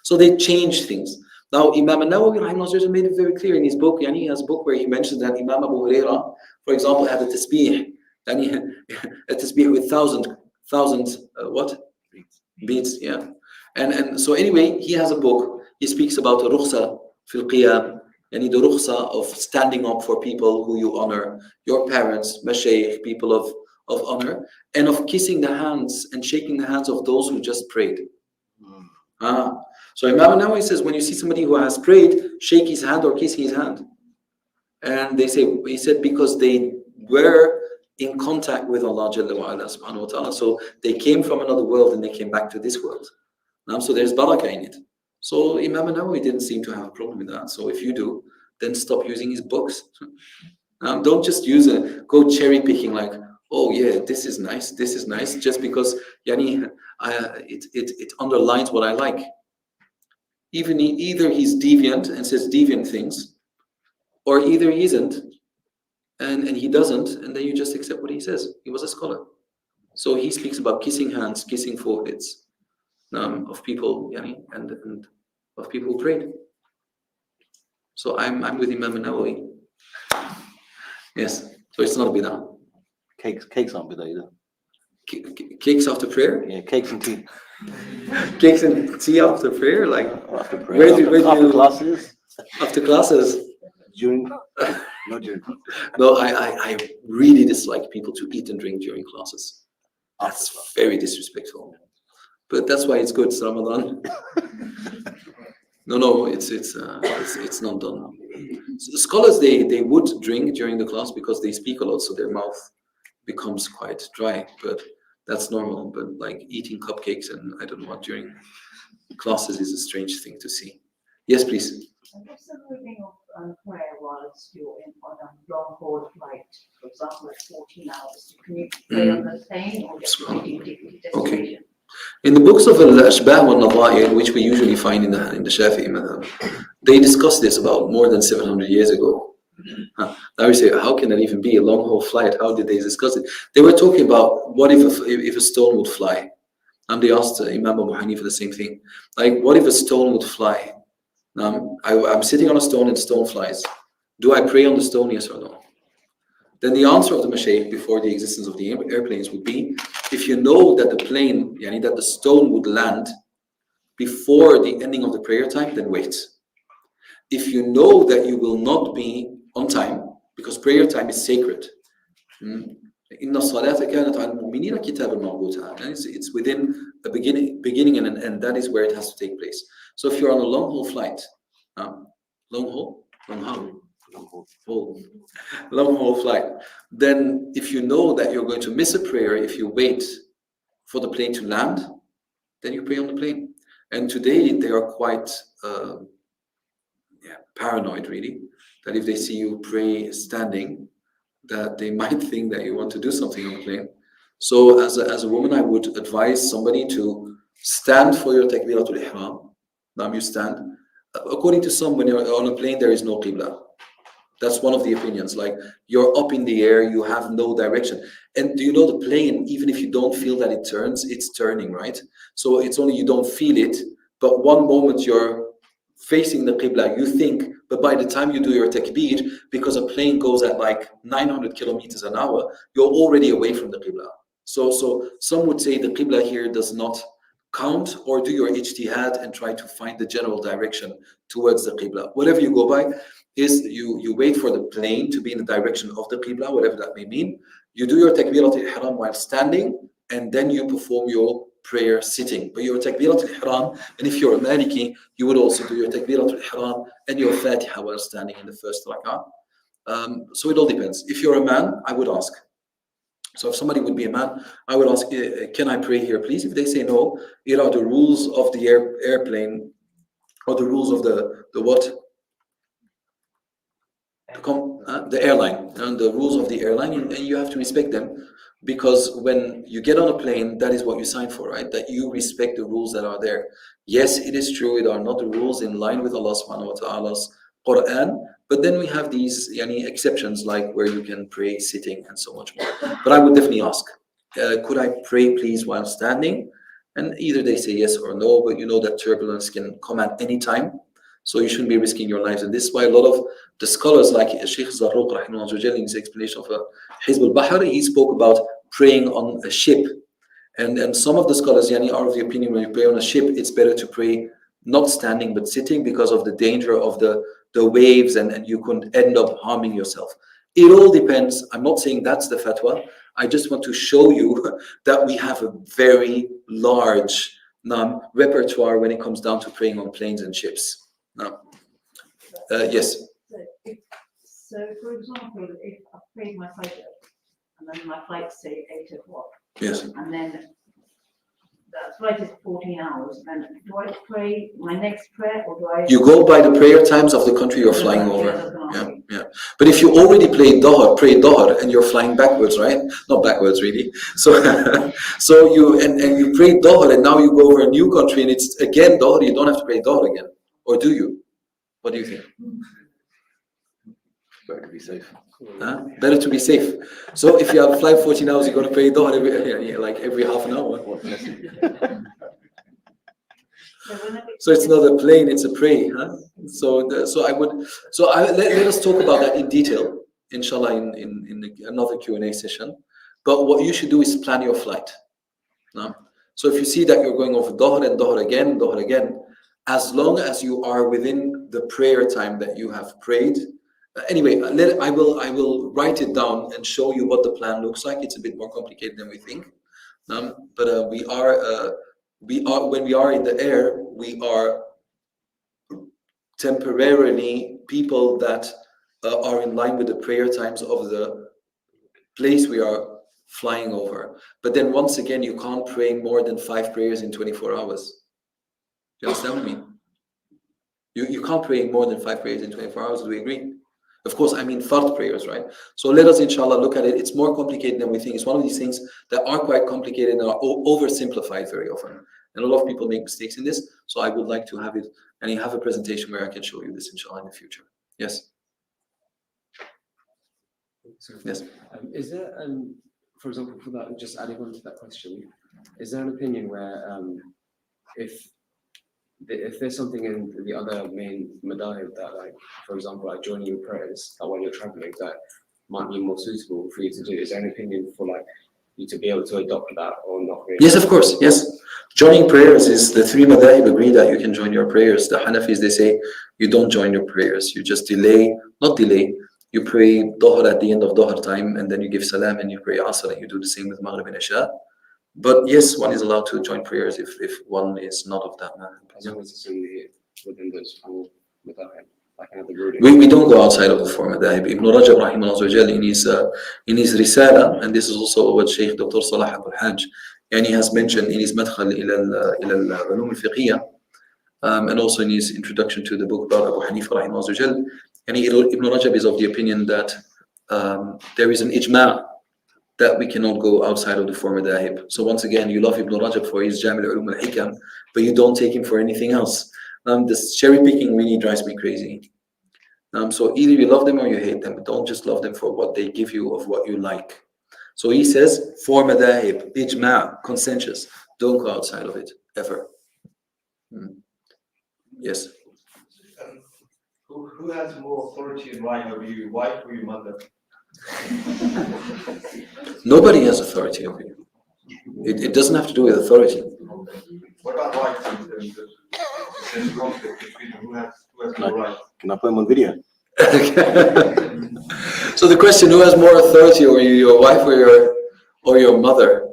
[SPEAKER 1] So they changed things. Now, Imam Nawawi rahimahullah made it very clear in his book. He has a book where he mentions that Imam Abu Huraira, for example, had a tasbih. A tasbih with thousand beats, yeah. And so anyway, he has a book. He speaks about the rukhsa fil qiyam, the rukhsa of standing up for people who you honor, your parents, mashayikh, people of honor, and of kissing the hands and shaking the hands of those who just prayed. So Imam Nawawi says, when you see somebody who has prayed, shake his hand or kiss his hand. And he said, because they were in contact with Allah subhanahu wa ta'ala. So they came from another world and they came back to this world. So there's barakah in it. So Imam Nawawi didn't seem to have a problem with that. So if you do, then stop using his books. Don't just go cherry picking like, oh yeah, this is nice, just because yani, it underlines what I like. Either he's deviant and says deviant things, or either he isn't and he doesn't, and then you just accept what he says. He was a scholar. So he speaks about kissing hands, kissing foreheads of people, yani, and of people who prayed. So I'm with Imam Nawawi. Yes. So it's not a bid'ah.
[SPEAKER 2] Cakes aren't bid'ah either.
[SPEAKER 1] Cakes after prayer?
[SPEAKER 2] Yeah, cakes and tea.
[SPEAKER 1] Cakes and tea after prayer? Like,
[SPEAKER 2] After prayer, after classes.
[SPEAKER 1] After classes?
[SPEAKER 2] During, not during.
[SPEAKER 1] No, I really dislike people to eat and drink during classes. That's very disrespectful. But that's why it's good, it's Ramadan. No, it's not done. So the scholars, they would drink during the class because they speak a lot, so their mouth becomes quite dry. But that's normal. But like eating cupcakes and I don't know what during classes is a strange thing to see. Yes, please.
[SPEAKER 12] What's the meaning of prayer whilst you're on a long haul flight, for example, like 14 hours? Can you pray on the plane or just waiting to the destination?
[SPEAKER 1] Okay. In the books of Al-Ashbah wa Nadha'ir, which we usually find in the Shafi'i madhab, they discussed this about more than 700 years ago. Now we say, how can that even be a long haul flight? How did they discuss it? They were talking about what if a stone would fly? And they asked Imam Abu Hanifa the same thing. Like, what if a stone would fly? Now, I'm sitting on a stone and the stone flies. Do I pray on the stone, yes or no? Then the answer of the Mashaykh before the existence of the airplanes would be, if you know that the plane, yani that the stone would land before the ending of the prayer time, then wait. If you know that you will not be on time, because prayer time is sacred. It's within a beginning and an end. That is where it has to take place. So if you're on a long haul flight, long haul flight, then if you know that you're going to miss a prayer if you wait for the plane to land, then you pray on the plane. And today they are quite paranoid, really, that if they see you pray standing, that they might think that you want to do something on the plane. So as a woman, I would advise somebody to stand for your takbiratul ihram. Now you stand. According to some, when you're on a plane, there is no qibla. That's one of the opinions. Like, you're up in the air, you have no direction. And do you know the plane, even if you don't feel that it turns, it's turning, right? So it's only you don't feel it, but one moment you're facing the qibla, you think, but by the time you do your takbir, because a plane goes at like 900 kilometers an hour, you're already away from the qibla. So some would say the qibla here does not count, or do your ijtihad and try to find the general direction towards the qibla. Whatever you go by is you wait for the plane to be in the direction of the qibla, whatever that may mean. You do your takbirat al-ihram while standing, and then you perform your prayer sitting. But your takbirat al-ihram, and if you're a Maliki, you would also do your takbirat al-ihram and your Fatiha while standing in the first rak'ah. So it all depends. If you're a man, I would ask. So if somebody would be a man, I would ask, can I pray here, please? If they say no, here are the rules of the airplane, or the rules of the what? The airline, and the rules of the airline, and you have to respect them, because when you get on a plane, that is what you sign for, right? That you respect the rules that are there. Yes, it is true, it are not the rules in line with Allah subhanahu wa ta'ala's Quran, but then we have these exceptions, like where you can pray sitting and so much more. But I would definitely ask, could I pray please while standing? And either they say yes or no, but you know that turbulence can come at any time, so you shouldn't be risking your lives. And this is why a lot of the scholars, like Sheikh Zarruq rahimahullah in his explanation of Hizb al-Bahr, he spoke about praying on a ship. And some of the scholars are of the opinion, when you pray on a ship, it's better to pray not standing but sitting, because of the danger of the waves, and you could end up harming yourself. It all depends. I'm not saying that's the fatwa. I just want to show you that we have a very large repertoire when it comes down to praying on planes and ships. Yes.
[SPEAKER 12] So, for example, if I paid my flight and then my flight say 8 o'clock,
[SPEAKER 1] yes,
[SPEAKER 12] and then the flight is 14 hours, then do I pray my next prayer or do I?
[SPEAKER 1] You go by the prayer times of the country you're flying over. Yeah, yeah. But if you already pray Dohr, and you're flying backwards, right? Not backwards, really. So, so you and you pray Dohr, and now you go over a new country, and it's again Dohr. You don't have to pray Dohr again, or do you? What do you think?
[SPEAKER 2] Better to be safe.
[SPEAKER 1] Huh? Better to be safe. So if you have a flight 14 hours, you're going to pray Dohr like every half an hour. So it's not a plane, it's a pray. Huh? Let us talk about that in detail, inshallah, in another Q&A session. But what you should do is plan your flight. No? So if you see that you're going over Dohr and Dohr again, as long as you are within the prayer time that you have prayed. Anyway, I will write it down and show you what the plan looks like. It's a bit more complicated than we think. But we are when we are in the air, we are temporarily people that are in line with the prayer times of the place we are flying over. But then once again, you can't pray more than 5 prayers in 24 hours. You understand what I mean? You can't pray more than 5 prayers in 24 hours. Do we agree? Of course, I mean fard prayers, right? So let us, inshallah, look at it. It's more complicated than we think. It's one of these things that are quite complicated and are oversimplified very often. And a lot of people make mistakes in this. So I would like to have it, and you have a presentation where I can show you this, inshallah, in the future. Yes? Yes?
[SPEAKER 7] Is there, for example, for that, just adding on to that question, is there an opinion where if there's something in the other main madahib that, like, for example, like joining your prayers, that when you're traveling, that might be more suitable for you to do, is there an opinion for like you to be able to adopt that or not really?
[SPEAKER 1] Yes, of course, yes. Joining prayers is, the 3 madahib agree that you can join your prayers. The Hanafis, they say you don't join your prayers, you just not delay, you pray Dohr at the end of Dohr time, and then you give salam and you pray Asr, and you do the same with Maghrib and Isha. But yes, one is allowed to join prayers if one is not of that man.
[SPEAKER 7] As long as it's within those 4 madahib, like another ruling.
[SPEAKER 1] We don't go outside of the 4 madahib. Ibn Rajab rahimahullah in his Risala, and this is also what Shaykh Dr. Salah Abul Hajj, and he has mentioned in his Madkhal ila al-Ulum al-Fiqhiyya, and also in his introduction to the book about Abu Hanifa rahimahullah, and Ibn Rajab is of the opinion that there is an ijma' that we cannot go outside of the 4 madahib. So once again, you love Ibn Rajab for his Jami' al-Ulum al-Hikam, but you don't take him for anything else. This cherry picking really drives me crazy. So either you love them or you hate them, but don't just love them for what they give you of what you like. So he says 4 madahib, ijma', consensus. Don't go outside of it, ever. Yes.
[SPEAKER 13] Who has more authority in lying over you, your wife or your mother?
[SPEAKER 1] Nobody has authority over you. It doesn't have to do with authority.
[SPEAKER 13] What about rights? There's a conflict between who has more rights.
[SPEAKER 2] Can I put him on video?
[SPEAKER 1] So the question, who has more authority over you, your wife or your mother?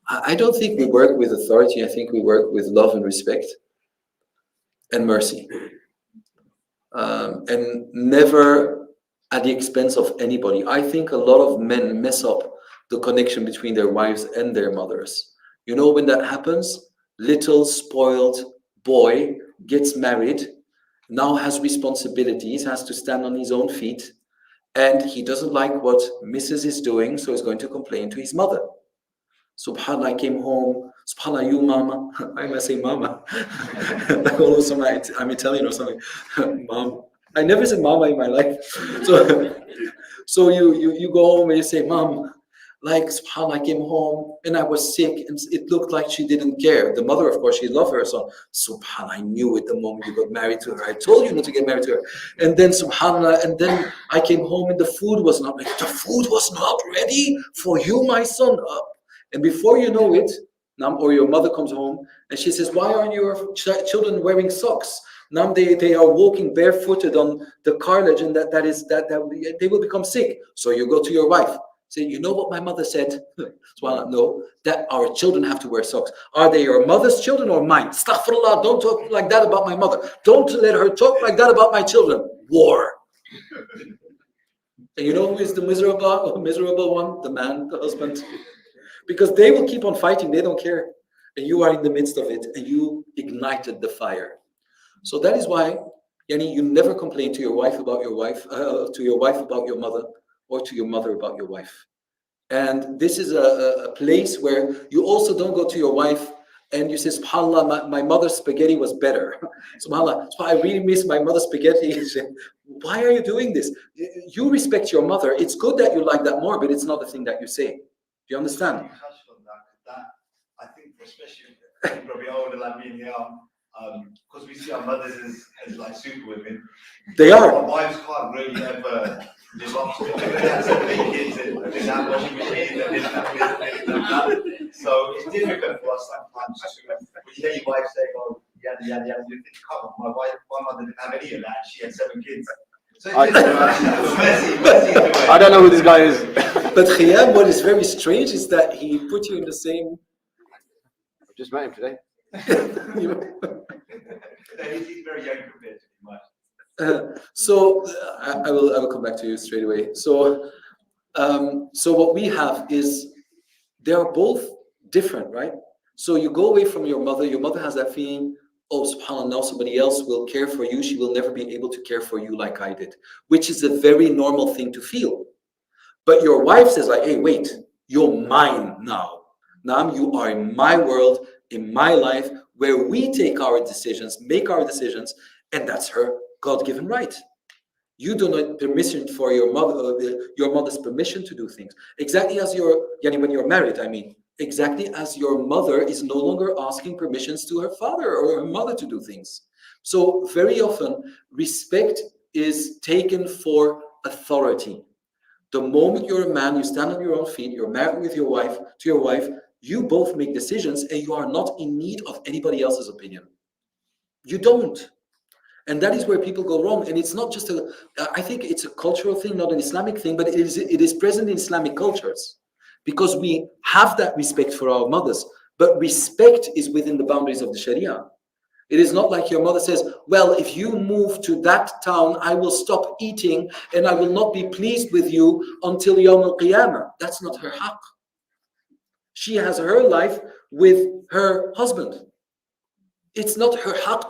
[SPEAKER 1] I don't think we work with authority. I think we work with love and respect and mercy. And never at the expense of anybody. I think a lot of men mess up the connection between their wives and their mothers. You know, when that happens, little spoiled boy gets married, now has responsibilities, has to stand on his own feet, and he doesn't like what Mrs. is doing, so he's going to complain to his mother. Subhanallah, I came home. Subhanallah, you mama. I must say mama. I'm Italian or something. Mom. I never said mama in my life. So you go home and you say, Mom, like, subhanallah, I came home and I was sick and it looked like she didn't care. The mother, of course, she loved her son. Subhanallah, I knew it the moment you got married to her. I told you not to get married to her. And then, subhanallah, and then I came home and the food was not ready. The food was not ready for you, my son. And before you know it, or your mother comes home and she says, why aren't your children wearing socks? Now they are walking barefooted on the cartilage, and that they will become sick. So you go to your wife, say, you know what my mother said? So no, that our children have to wear socks. Are they your mother's children or mine? Astaghfirullah, don't talk like that about my mother. Don't let her talk like that about my children. War. And you know who is the miserable one? The man, the husband. Because they will keep on fighting, they don't care. and you are in the midst of it, and you ignited the fire. So that is why, yani, you never complain to your wife about your wife, to your wife about your mother, or to your mother about your wife. And this is a place where you also don't go to your wife and you say, SubhanAllah, my mother's spaghetti was better. SubhanAllah, so I really miss my mother's spaghetti. Why are you doing this? You respect your mother. It's good that you like that more, but it's not the thing that you say. Do you understand?
[SPEAKER 13] You touched on that, I think, especially probably older like me and here, because we see our mothers as like super women.
[SPEAKER 1] They are.
[SPEAKER 13] Our wives can't really ever live up to it. They have so many kids and they have washing machines and this and that. So it's difficult for us sometimes to, when you hear your wife say, oh, yada, yada, yada, you think, come on, my mother didn't have any of that, she had 7 kids. So it's messy.
[SPEAKER 7] I don't know who this guy is.
[SPEAKER 1] But Khiyam, what is very strange is that he put you in the same.
[SPEAKER 7] I've just met him today.
[SPEAKER 13] He's very young compared to me.
[SPEAKER 1] So I will come back to you straight away. So what we have is they are both different, right? So you go away from your mother has that feeling, oh, subhanAllah, now somebody else will care for you. She will never be able to care for you like I did, which is a very normal thing to feel. But your wife says like, hey, wait, you're mine now. Now you are in my world, in my life, where we take our decisions, make our decisions, and that's her God-given right. You do not permission for your mother's permission to do things. Exactly as when you're married, I mean, exactly as your mother is no longer asking permissions to her father or her mother to do things. So very often, respect is taken for authority. The moment you're a man, you stand on your own feet, you're married with your wife, to your wife, you both make decisions and you are not in need of anybody else's opinion. You don't. And that is where people go wrong. And it's not just I think it's a cultural thing, not an Islamic thing, but it is present in Islamic cultures because we have that respect for our mothers, but respect is within the boundaries of the Sharia. It is not like your mother says, well, if you move to that town, I will stop eating and I will not be pleased with you until Yawm al-Qiyamah. That's not her haqq. She has her life with her husband. It's not her haqq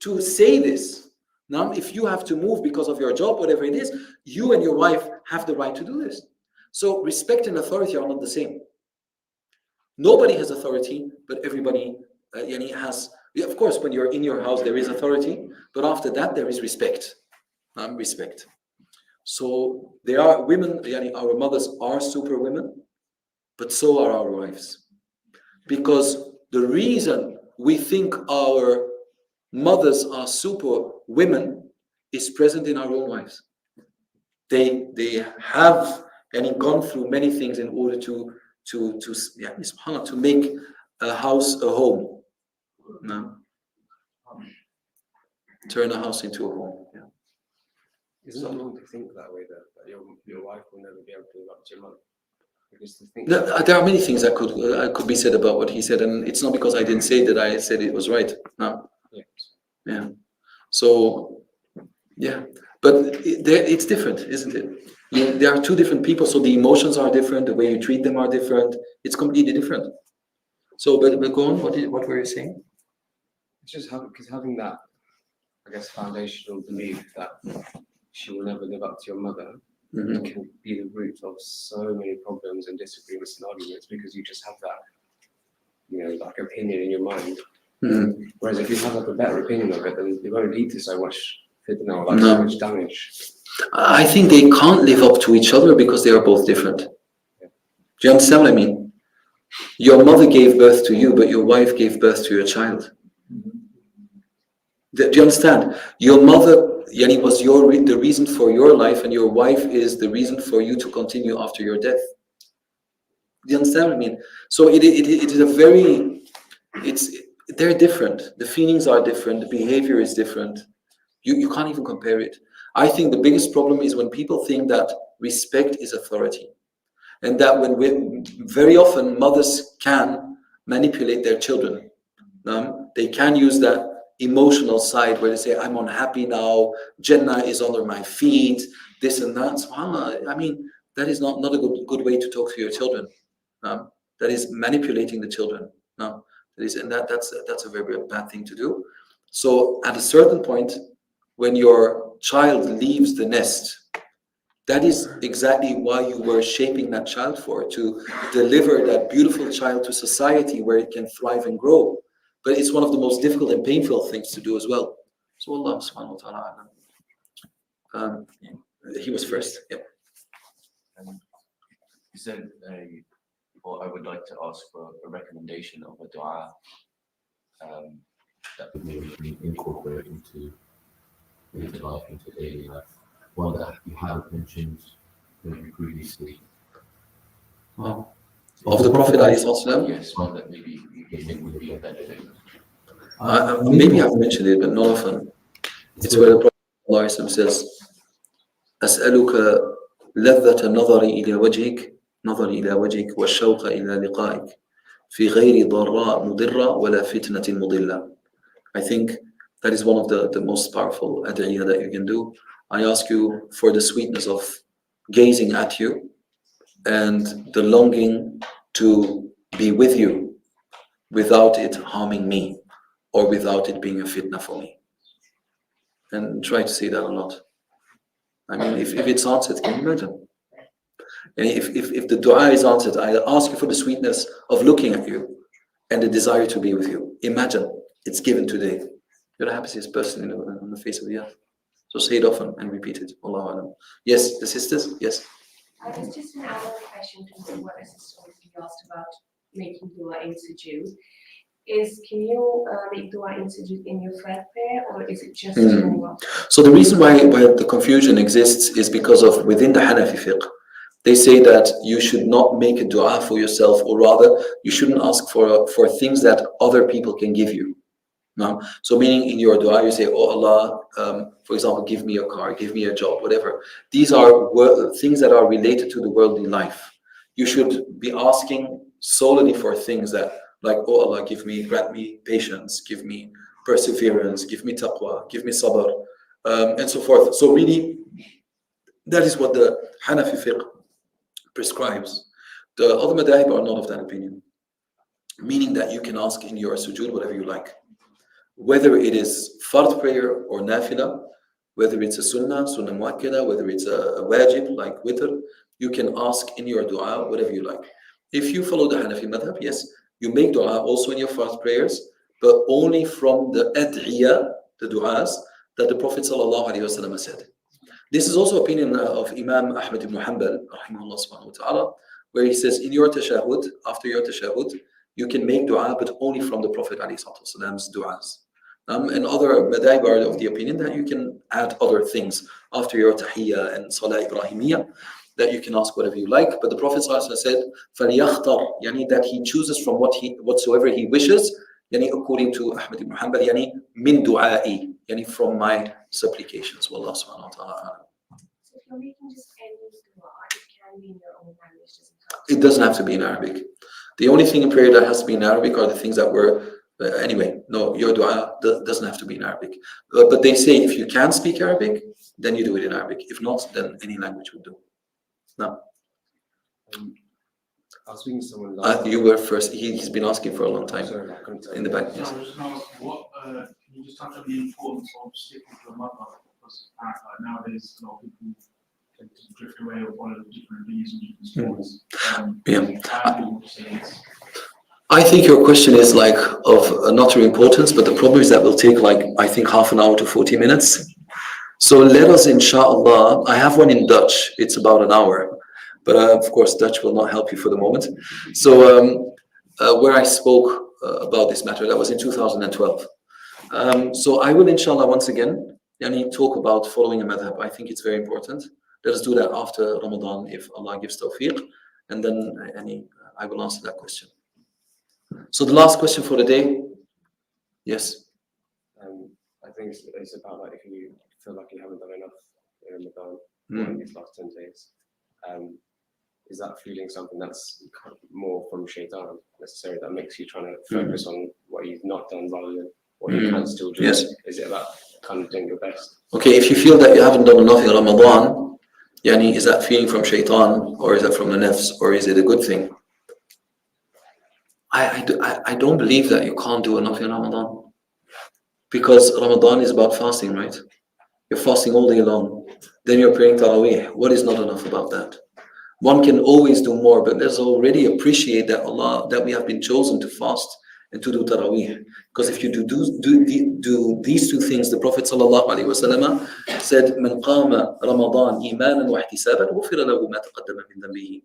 [SPEAKER 1] to say this. Now, if you have to move because of your job, whatever it is, you and your wife have the right to do this. So respect and authority are not the same. Nobody has authority, but everybody has. Of course, when you're in your house, there is authority, but after that, there is respect. Respect. So there are women, our mothers are super women, but so are our wives. Because the reason we think our mothers are super women is present in our own wives. They have gone through many things in order to make a house a home. No. Turn a house into a home. Yeah.
[SPEAKER 7] Isn't it wrong to think that way, that your wife will never be able to live up to your mother? Because
[SPEAKER 1] there are many things that could be said about what he said, and it's not because I didn't say that I said it was right. No.
[SPEAKER 7] Yes.
[SPEAKER 1] Yeah. So, yeah, but it's different, isn't it? There are two different people, so the emotions are different. The way you treat them are different. It's completely different. So, but go on. What were you saying?
[SPEAKER 7] It's just because having that, I guess, foundational belief that she will never live up to your mother.
[SPEAKER 1] Mm-hmm.
[SPEAKER 7] It can be the root of so many problems and disagreements and arguments because you just have that, like opinion in your mind.
[SPEAKER 1] Mm-hmm.
[SPEAKER 7] Whereas if you have like a better opinion of it, then it won't lead to so much fitna, so much damage.
[SPEAKER 1] I think they can't live up to each other because they are both different. Yeah. Do you understand what I mean? Your mother gave birth to you, but your wife gave birth to your child. Do you understand? Your mother was the reason for your life, and your wife is the reason for you to continue after your death. Do you understand what I mean? So it is a very, they're different. The feelings are different. The behavior is different. You can't even compare it. I think the biggest problem is when people think that respect is authority, and that very often mothers can manipulate their children. They can use that emotional side where they say, I'm unhappy now, Jannah is under my feet, this and that. SubhanAllah, I mean, that is not a good way to talk to your children. That is manipulating the children. And that's a very, very bad thing to do. So at a certain point, when your child leaves the nest, that is exactly why you were shaping that child for, to deliver that beautiful child to society where it can thrive and grow. But it's one of the most difficult and painful things to do as well. So Allah subhanahu wa ta'ala. He was first. Yeah.
[SPEAKER 14] You said, or I would like to ask for a recommendation of a dua that would maybe be incorporated into life, into daily life. One that you haven't mentioned maybe previously.
[SPEAKER 1] Of the Prophet ﷺ?
[SPEAKER 14] Yes, one that maybe you think would be a benefit.
[SPEAKER 1] Maybe I've mentioned it, but not often. It's where the Prophet ﷺ says, أسألك لذة نظري إلى وجهك والشوق إلى لقائك في غير ضراء مضرة ولا فتنة مضلة. I think that is one of the most powerful ad'iyah that you can do. I ask you for the sweetness of gazing at you and the longing to be with you without it harming me or without it being a fitna for me. And try to see that a lot. I mean, if it's answered, can you imagine? And if the dua is answered, I ask you for the sweetness of looking at you and the desire to be with you. Imagine it's given today. You're the happiest person on the face of the earth. So say it often and repeat it. Allahu Alam. Yes, the sisters? Yes.
[SPEAKER 15] It's just an add-on question to what a sister asked about making dua in sujood. Can you make dua in sujood in your third prayer, or is it just your?
[SPEAKER 1] So the reason why the confusion exists is because of within the Hanafi fiqh, they say that you should not make a dua for yourself, or rather, you shouldn't ask for things that other people can give you. No? So meaning in your dua, you say, oh Allah, for example, give me a car, give me a job, whatever. These are things that are related to the worldly life. You should be asking solely for things that, like, oh Allah, grant me patience, give me perseverance, give me taqwa, give me sabr, and so forth. So really, that is what the Hanafi fiqh prescribes. The other madhahib are not of that opinion. Meaning that you can ask in your sujood whatever you like. Whether it is fard prayer or nafila, whether it's a sunnah muakkada, whether it's a wajib like witr, you can ask in your dua whatever you like. If you follow the Hanafi madhab, yes, you make dua also in your fard prayers, but only from the ad'iyah, the du'as, that the Prophet ﷺ said. This is also opinion of Imam Ahmad ibn Hanbal, rahimahullah subhanahu wa ta'ala, where he says in your tashahhud, after your tashahhud, you can make dua, but only from the Prophet ﷺ's du'as. And other madhahib are of the opinion that you can add other things after your tahiyyah and salah Ibrahimiyya, that you can ask whatever you like. But the Prophet ﷺ said, فَلْيَخْتَرْ, yani that he chooses from whatsoever he wishes, yani according to Ahmad ibn Hanbal, yani min du'a'i, yani from my supplications. Wallahu subhanahu wa ta'ala.
[SPEAKER 15] So if you're making just any dua, it can be in your own language,
[SPEAKER 1] It doesn't have to be in Arabic. The only thing in prayer that has to be in Arabic are the things that were, anyway, no, your dua doesn't have to be in Arabic. But they say if you can speak Arabic, then you do it in Arabic. If not, then any language would do. No.
[SPEAKER 7] I was speaking to someone last
[SPEAKER 1] You were first. He's been asking for a long time.
[SPEAKER 7] Sorry, I couldn't tell
[SPEAKER 1] in the back. Yes.
[SPEAKER 16] I was just going to ask, can you just touch on the importance of sticking to a mother? Because nowadays, a lot of people tend to drift away or follow different views and different stories.
[SPEAKER 1] I think your question is like of not your importance, but the problem is that will take like, I think, half an hour to 40 minutes. So let us, inshallah, I have one in Dutch. It's about an hour. But of course, Dutch will not help you for the moment. So where I spoke about this matter, that was in 2012. So I will, inshallah, once again, talk about following a madhab. I think it's very important. Let us do that after Ramadan, if Allah gives tawfiq. And then I will answer that question. So the last question for the day. Yes.
[SPEAKER 7] I think it's about like if you feel like you haven't done enough in Ramadan in these last 10 days. Is that feeling something that's more from shaitan necessarily, that makes you trying to focus on what you've not done rather than what you can still do?
[SPEAKER 1] Yes.
[SPEAKER 7] Is it about kind of doing your best?
[SPEAKER 1] Okay, if you feel that you haven't done enough in Ramadan, is that feeling from shaitan, or is that from the nafs, or is it a good thing? I don't believe that you can't do enough in Ramadan. Because Ramadan is about fasting, right? You're fasting all day long. Then you're praying Taraweeh. What is not enough about that? One can always do more, but let's already appreciate that that we have been chosen to fast and to do Taraweeh. Because if you do these two things, the Prophet ﷺ said, "Man qama Ramadan imanan wa ihtisaban, ghufira lahu ma taqaddama min dhanbihi."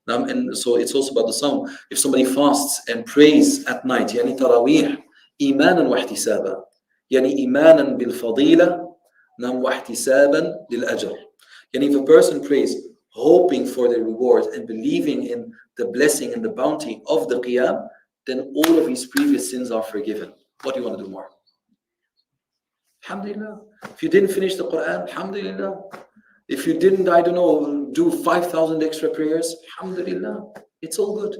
[SPEAKER 1] And so it's also about the song. If somebody fasts and prays at night, yani Taraweeh, imanan wa ihtisaban, yani imanan bil fadila, wa ihtisaban lil ajr. Yani if a person prays hoping for the reward and believing in the blessing and the bounty of the qiyam, then all of his previous sins are forgiven. What do you want to do more? Alhamdulillah. If you didn't finish the Quran, alhamdulillah. If you didn't, I don't know, do 5,000 extra prayers, alhamdulillah. It's all good.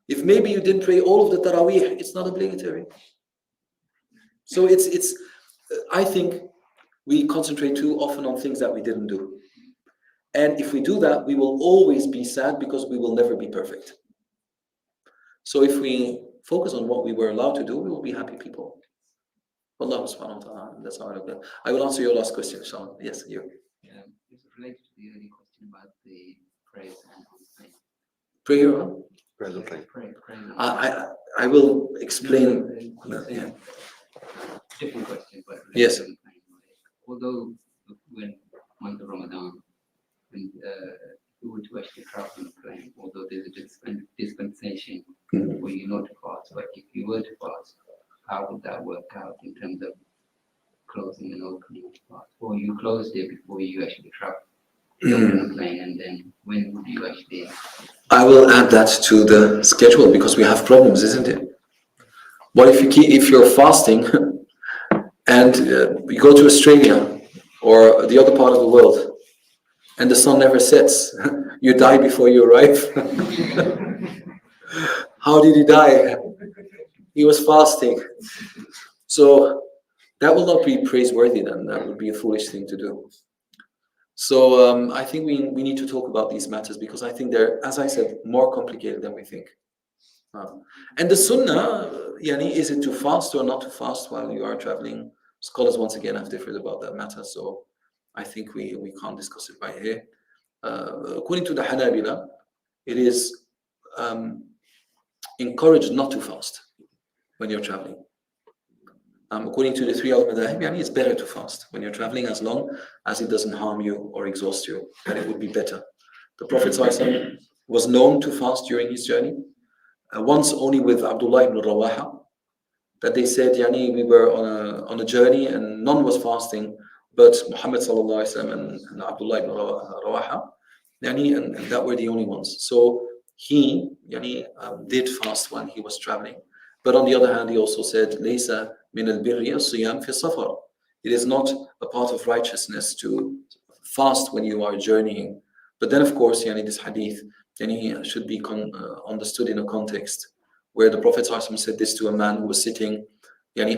[SPEAKER 1] If maybe you didn't pray all of the Taraweeh, it's not obligatory. So I think we concentrate too often on things that we didn't do. And if we do that, we will always be sad because we will never be perfect. So if we focus on what we were allowed to do, we will be happy people. Allah subhanahu wa ta'ala, that's how I look at it. I will answer your last question, Sean. Yes, you.
[SPEAKER 8] It's related to the earlier question about the praise and complaint.
[SPEAKER 1] Prayer on? I will explain. Yeah.
[SPEAKER 8] Different question, but
[SPEAKER 1] yes.
[SPEAKER 8] Although when month of Ramadan, when you were to actually travel on a plane, although there's a dispensation for you not to fast, but if you were to fast, how would that work out in terms of closing and opening the fast? Or you closed it before you actually travel on the plane, and then when would you actually?
[SPEAKER 1] I will add that to the schedule because we have problems, isn't it? What if you're fasting and you go to Australia or the other part of the world and the sun never sets? You die before you arrive. How did he die? He was fasting. So that will not be praiseworthy then. That would be a foolish thing to do. So I think we need to talk about these matters because I think they're, as I said, more complicated than we think. And the sunnah, yani, is it to fast or not to fast while you are traveling? Scholars once again have differed about that matter, so I think we can't discuss it right here. According to the Hanabila, it is encouraged not to fast when you're traveling. According to the three al-madahib, yani, it's better to fast when you're traveling as long as it doesn't harm you or exhaust you, and it would be better. The Prophet ﷺ was known to fast during his journey. Once only with Abdullah ibn Rawaha, that they said, yani, we were on a journey and none was fasting, but Muhammad ﷺ and Abdullah ibn Rawaha, yani, and that were the only ones. So he yani, did fast when he was traveling. But on the other hand, he also said, "Laysa min al-birri as-siyam fi safar." It is not a part of righteousness to fast when you are journeying. But then, of course, yani, this hadith should be understood in a context where the Prophet ﷺ said this to a man who was sitting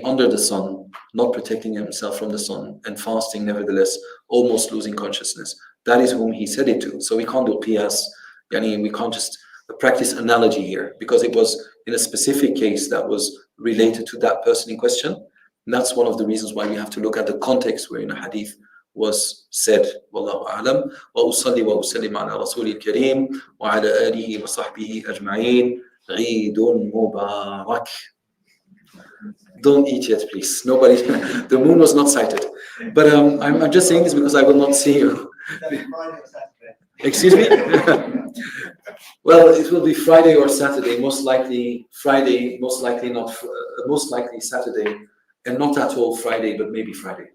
[SPEAKER 1] under the sun, not protecting himself from the sun, and fasting nevertheless, almost losing consciousness. That is whom he said it to. So we can't do qiyas, we can't just practice analogy here, because it was in a specific case that was related to that person in question. And that's one of the reasons why we have to look at the context wherein a hadith was said. Wallahu a'lam. Wa usalli wa usallim ala rasulil kareem wa ala alihi wa sahbihi ajma'een. Eidun Mubarak. Don't eat yet, please. Nobody. The moon was not sighted. But I'm just saying this because I will not see you. Excuse me? Well, it will be Friday or Saturday, most likely Friday, most likely not, most likely Saturday, and not at all Friday, but maybe Friday.